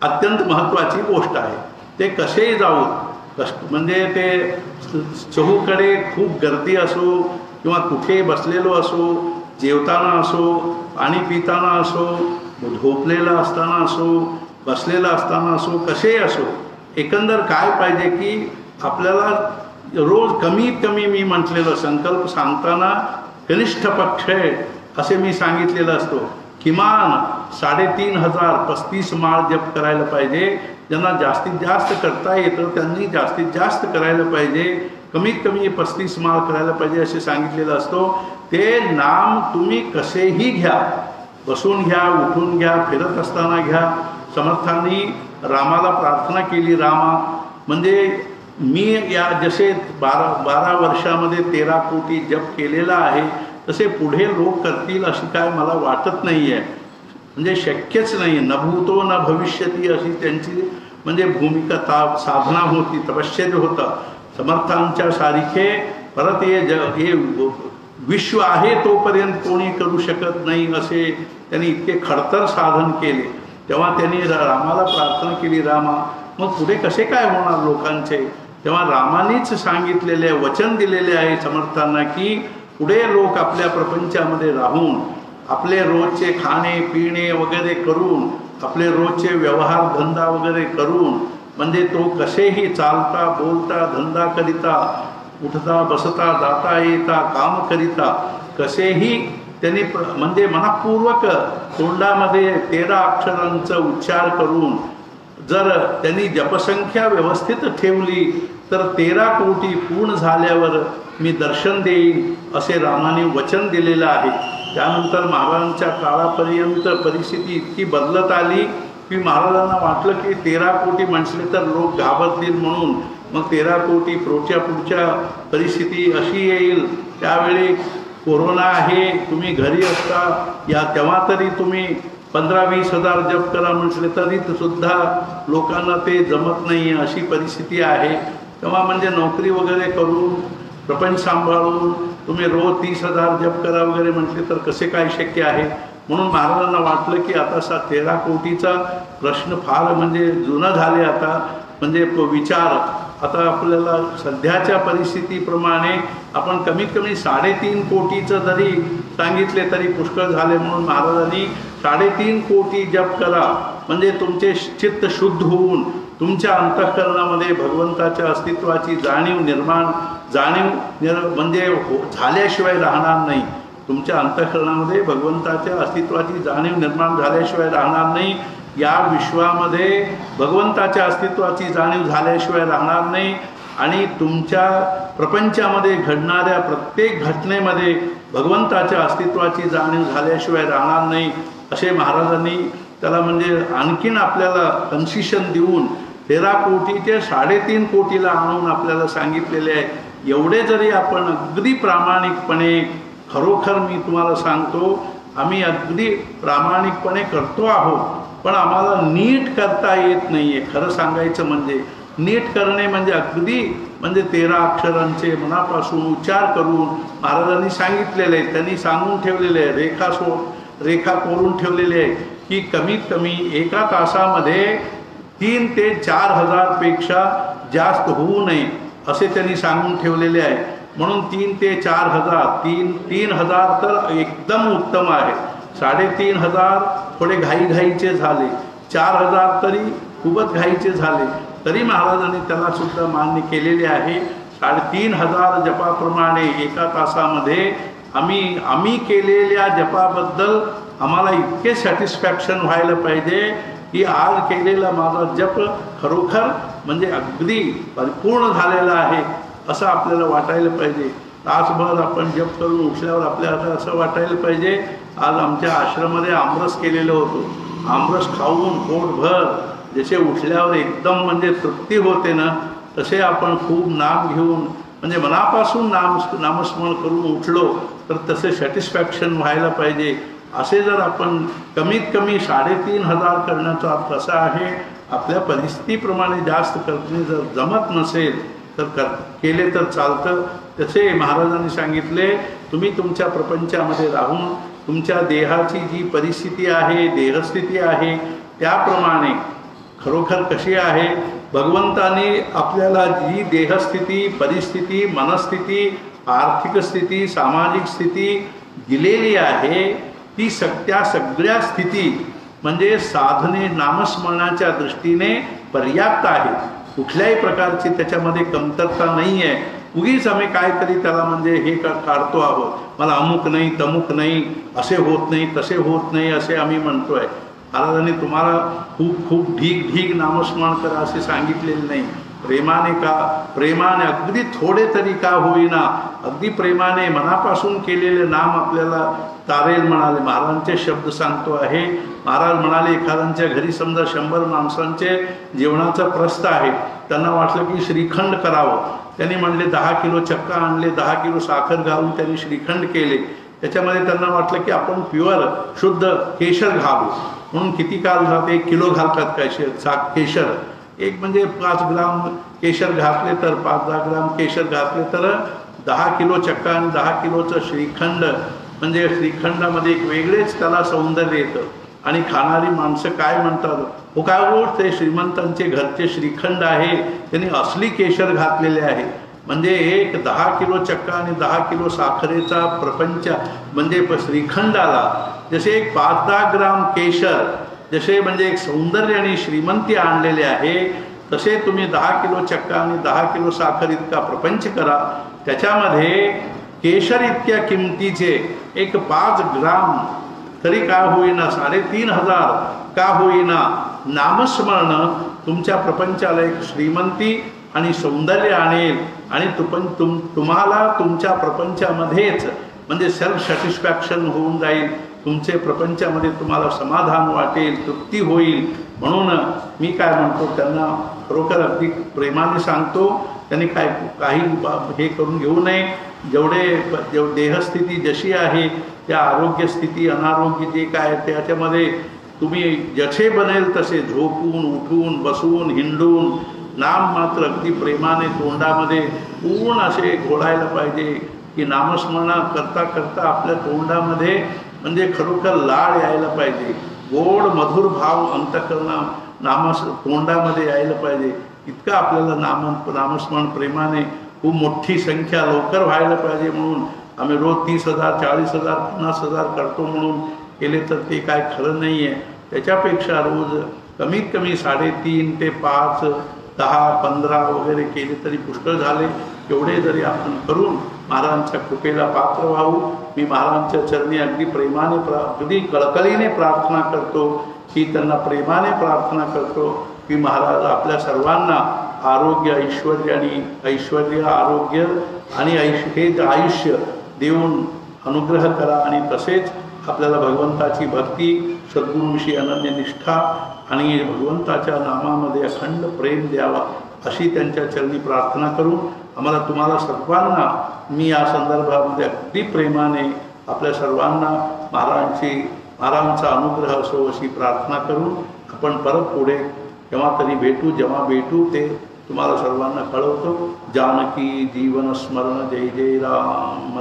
अत्यंत महत्त्वाची गोष्ट आहे. ते कसेही जाऊ म्हणजे ते चहूकडे खूप गर्दी असो किंवा कुठे बसलेलो असो, जेवताना असो, पाणी पिताना असो, झोपलेला असताना असो, बसलेला असताना असो, कसेही असो, एकंदर काय पाहिजे की आपल्याला रोज कमीत कमी मी म्हटलेलं संकल्प सांगताना कनिष्ठ पक्ष असे मी सांगितलेलं असतो, किमान 3500 35 माळ जप करायला पाहिजे. ज्यांना जास्तीत जास्त करता येतं त्यांनी जास्तीत जास्त करायला पाहिजे, कमीत कमी 35 माळ करायला पाहिजे असे सांगितलेलं असतो. ते नाम तुम्ही कसेही घ्या, बसून घ्या, उठून घ्या, फिरत असताना घ्या. समर्थांनी रामाला प्रार्थना केली, रामा म्हणजे मी या जसे 12 वर्षामध्ये 13 कोटी जप केलेला आहे तसे पुढे लोक करतील अशी काय मला वाटत नाही आहे. म्हणजे शक्यच नाही. न भूतो न भविष्यती अशी त्यांची म्हणजे भूमिका साधना होती, तपश्चर्य होतं. समर्थांच्या सारखे परत हे विश्व आहे तोपर्यंत कोणी करू शकत नाही असे त्यांनी इतके खडतर साधन केले. तेव्हा त्यांनी रामाला प्रार्थना केली, रामा मग पुढे कसे काय होणार लोकांचे. तेव्हा रामानेच सांगितलेले वचन दिलेले आहे समर्थांना की पुढे लोक आपल्या प्रपंचामध्ये राहून आपले रोजचे खाणे पिणे वगैरे करून, आपले रोजचे व्यवहार धंदा वगैरे करून, म्हणजे तो कसेही चालता बोलता धंदा करिता, उठता बसता जाता येता काम करिता कसेही त्यांनी म्हणजे मनपूर्वक तोंडामध्ये 13 अक्षरांचा उच्चार करून जर त्यांनी जपसंख्या व्यवस्थित ठेवली तर 13 कोटी पूर्ण झाल्यावर मी दर्शन देईन असे रामाने वचन दिलेलं आहे. त्यानंतर महाराजांच्या काळापर्यंत परिस्थिती इतकी बदलत आली की महाराजांना वाटलं की 13 कोटी म्हटले तर लोक घाबरतील म्हणून मग 13 कोटी पुढच्या परिस्थिती अशी येईल. त्यावेळी कोरोना आहे, तुम्ही घरी असता या तेव्हा तरी तुम्ही 15-20 हजार जप करा म्हटले तरी सुद्धा लोकांना ते जमत नाही अशी परिस्थिती आहे. तेव्हा म्हणजे नोकरी वगैरे करून प्रपंच सांभाळून तुम्ही रोज 30,000 जप करा वगैरे म्हटले तर कसे काय शक्य आहे. म्हणून महाराजांना वाटलं की आता 13 कोटीचा प्रश्न फार म्हणजे जुना झाले. आता म्हणजे विचार आता आपल्याला सध्याच्या परिस्थितीप्रमाणे आपण कमीत कमी 3.5 कोटीचं जरी सांगितले तरी पुष्कळ झाले. म्हणून महाराजांनी 3.5 कोटी जप करा म्हणजे तुमचे चित्त शुद्ध होऊन तुमच्या अंतःकरणामध्ये भगवंताच्या अस्तित्वाची जाणीव म्हणजे झाल्याशिवाय राहणार नाही. तुमच्या अंतःकरणामध्ये भगवंताच्या अस्तित्वाची जाणीव निर्माण झाल्याशिवाय राहणार नाही. या विश्वामध्ये भगवंताच्या अस्तित्वाची जाणीव झाल्याशिवाय राहणार नाही. आणि तुमच्या प्रपंचामध्ये घडणाऱ्या प्रत्येक घटनेमध्ये भगवंताच्या अस्तित्वाची जाणीव झाल्याशिवाय राहणार नाही असे महाराजांनी त्याला म्हणजे आणखीन आपल्याला कन्सेशन देऊन 13 कोटीचे 3.5 कोटीला आणून आपल्याला सांगितलेले आहे. एवढे जरी आपण अगदी प्रामाणिकपणे खरोखर मी तुम्हाला सांगतो आम्ही अगदी प्रामाणिकपणे करतो आहोत, पण आम्हाला नीट करता येत नाही आहे. खरं सांगायचं म्हणजे नीट करणे म्हणजे अगदी म्हणजे 13 अक्षरांचे मनापासून उच्चार करून महाराजांनी सांगितलेले आहे. त्यांनी सांगून ठेवलेले आहे, रेखा कोरून ठेवलेले आहे की कमीत कमी एका तासामध्ये 3 ते 4 हजारपेक्षा जास्त होऊ नये असे त्यांनी सांगून ठेवलेले आहे. म्हणून 3 ते 4 हजार 3 हजार तर एकदम उत्तम आहे. 3.5 हजार थोडे घाईघाईचे झाले, 4 हजार तरी खूपच घाईचे झाले तरी महाराजांनी त्याला सुद्धा मान्य केलेले आहे. 3.5 हजार जपाप्रमाणे एका तासामध्ये आम्ही केलेल्या जपाबद्दल आम्हाला इतके सॅटिस्फॅक्शन व्हायला पाहिजे की आज केलेला माझा जप खरोखर म्हणजे अगदी परिपूर्ण झालेला आहे असं आपल्याला वाटायला पाहिजे. तासभर आपण जप करून उठल्यावर आपल्याला असं वाटायला पाहिजे आज आमच्या आश्रमामध्ये आमरस केलेलं होतं. आमरस खाऊन पोटभर जसे उठल्यावर एकदम म्हणजे तृप्ती होते ना, तसे आपण खूप नाम घेऊन म्हणजे मनापासून नामस्मरण करून उठलो तर तसे सॅटिस्फॅक्शन व्हायला पाहिजे. असे जर आपण कमीत कमी 3,500 करण्याचा अर्थ असा आहे, आपल्या परिस्थितीप्रमाणे जास्त करणे जर जमत नसेल तर केले तर चालतं. तसे महाराजांनी सांगितले, तुम्ही तुमच्या प्रपंचामध्ये राहून तुमच्या देहाची जी परिस्थिती आहे, देहस्थिती आहे, त्याप्रमाणे खरोखर कशी आहे भगवंताने आपल्याला जी देहस्थिती, परिस्थिती, मनस्थिती, आर्थिक स्थिती, सामाजिक स्थिती दिलेली आहे ती त्या सगळ्या स्थिती म्हणजे साधने नामस्मरणाच्या दृष्टीने पर्याप्त आहे. कुठल्याही प्रकारची त्याच्यामध्ये कमतरता नाही आहे. उगीच आम्ही काहीतरी त्याला म्हणजे हे काढतो आहोत, मला अमुक नाही तमुक नाही, असे होत नाही तसे होत नाही असे आम्ही म्हणतोय. महाराजांनी तुम्हाला खूप खूप ढीग नामस्मरण करा असे सांगितलेले नाही. प्रेमाने अगदी थोडे तरी का होईना अगदी प्रेमाने मनापासून केलेले नाम आपल्याला तारेल म्हणाले. महाराजांचे शब्द सांगतो आहे. महाराज म्हणाले, एखाद्यांच्या घरी समजा 100 माणसांचे जेवणाचं प्रस्थ आहे, त्यांना वाटलं की श्रीखंड करावं. त्यांनी म्हणले 10 किलो चक्का आणले, 10 किलो साखर घालून त्यांनी श्रीखंड केले. त्याच्यामध्ये त्यांना वाटलं की आपण प्युअर शुद्ध केशर घालू म्हणून किती काल घालते 1 किलो घालतात केशर. एक म्हणजे 5 ग्राम केशर घातले तर 5-10 ग्राम केशर घातले तर 10 किलो चक्का आणि 10 किलोचं श्रीखंड म्हणजे श्रीखंडामध्ये एक वेगळेच त्याला सौंदर्य येतं. आणि खाणारी माणसं काय म्हणतात, हो काय गोष्ट ते श्रीमंतांचे घरचे श्रीखंड आहे, त्यांनी असली केशर घातलेले आहे. म्हणजे एक 10 किलो चक्का आणि 10 किलो साखरेचा प्रपंच म्हणजे श्रीखंडाला जसे एक 5-10 ग्राम केशर जसे म्हणजे एक सौंदर्य आणि श्रीमंती आणलेले आहे, तसे तुम्ही 10 किलो चक्का आणि 10 किलो साखर इतका प्रपंच करा. त्याच्यामध्ये केशर इतक्या किमतीचे एक 5 ग्राम तरी का होईना 3,500 का होईना नामस्मरण तुमच्या प्रपंचाला एक श्रीमंती आणि सौंदर्य आणेल. आणि तुम्हाला तुमच्या प्रपंचामध्येच म्हणजे सेल्फ सॅटिस्फॅक्शन होऊन जाईल. तुमचे प्रपंचामध्ये तुम्हाला समाधान वाटेल, तृप्ती होईल. म्हणून मी काय म्हणतो त्यांना खरोखर अगदी प्रेमाने सांगतो, त्यांनी काही हे करून घेऊ नये. जेवढे देहस्थिती जशी आहे त्या आरोग्यस्थिती अनारोग्य जे काय त्याच्यामध्ये तुम्ही जसे बनेल तसे झोपून उठून बसून हिंडून नाम मात्र अगदी प्रेमाने तोंडामध्ये पूर्ण असे घोळायला पाहिजे की नामस्मरण करता करता आपल्या तोंडामध्ये म्हणजे खरोखर लाळ यायला पाहिजे. गोड मधुर भाव अंतःकरण तोंडामध्ये यायला पाहिजे. इतकं आपल्याला नामस्मरण प्रेमाने खूप मोठी संख्या लवकर व्हायला पाहिजे. म्हणून आम्ही रोज 30,000 40,000 50,000 करतो म्हणून केले तर ते काय खरं नाही आहे. त्याच्यापेक्षा रोज कमीत कमी 3.5 ते 5 10 15 वगैरे केले तरी पुष्कळ झाले. एवढे जरी आपण करून महाराजांच्या कृपेला पात्र व्हावू. मी महाराजांच्या चरणी अगदी प्रेमाने अगदी कळकळीने प्रार्थना करतो की त्यांना प्रेमाने प्रार्थना करतो की महाराज आपल्या सर्वांना आरोग्य ऐश्वर्य आरोग्य आणि आयुष्य देऊन अनुग्रह करा. आणि तसेच आपल्याला भगवंताची भक्ती सद्गुरूंशी अनन्य निष्ठा आणि भगवंताच्या नामामध्ये अखंड प्रेम द्यावा अशी त्यांच्या चरणी प्रार्थना करून आम्हाला तुम्हाला सर्वांना मी या संदर्भामध्ये अगदी प्रेमाने आपल्या सर्वांना महाराजांचा अनुग्रह असो अशी प्रार्थना करून आपण परत पुढे जेव्हा भेटू ते तुम्हाला सर्वांना कळवतो. जानकी जीवन स्मरण जय जय राम.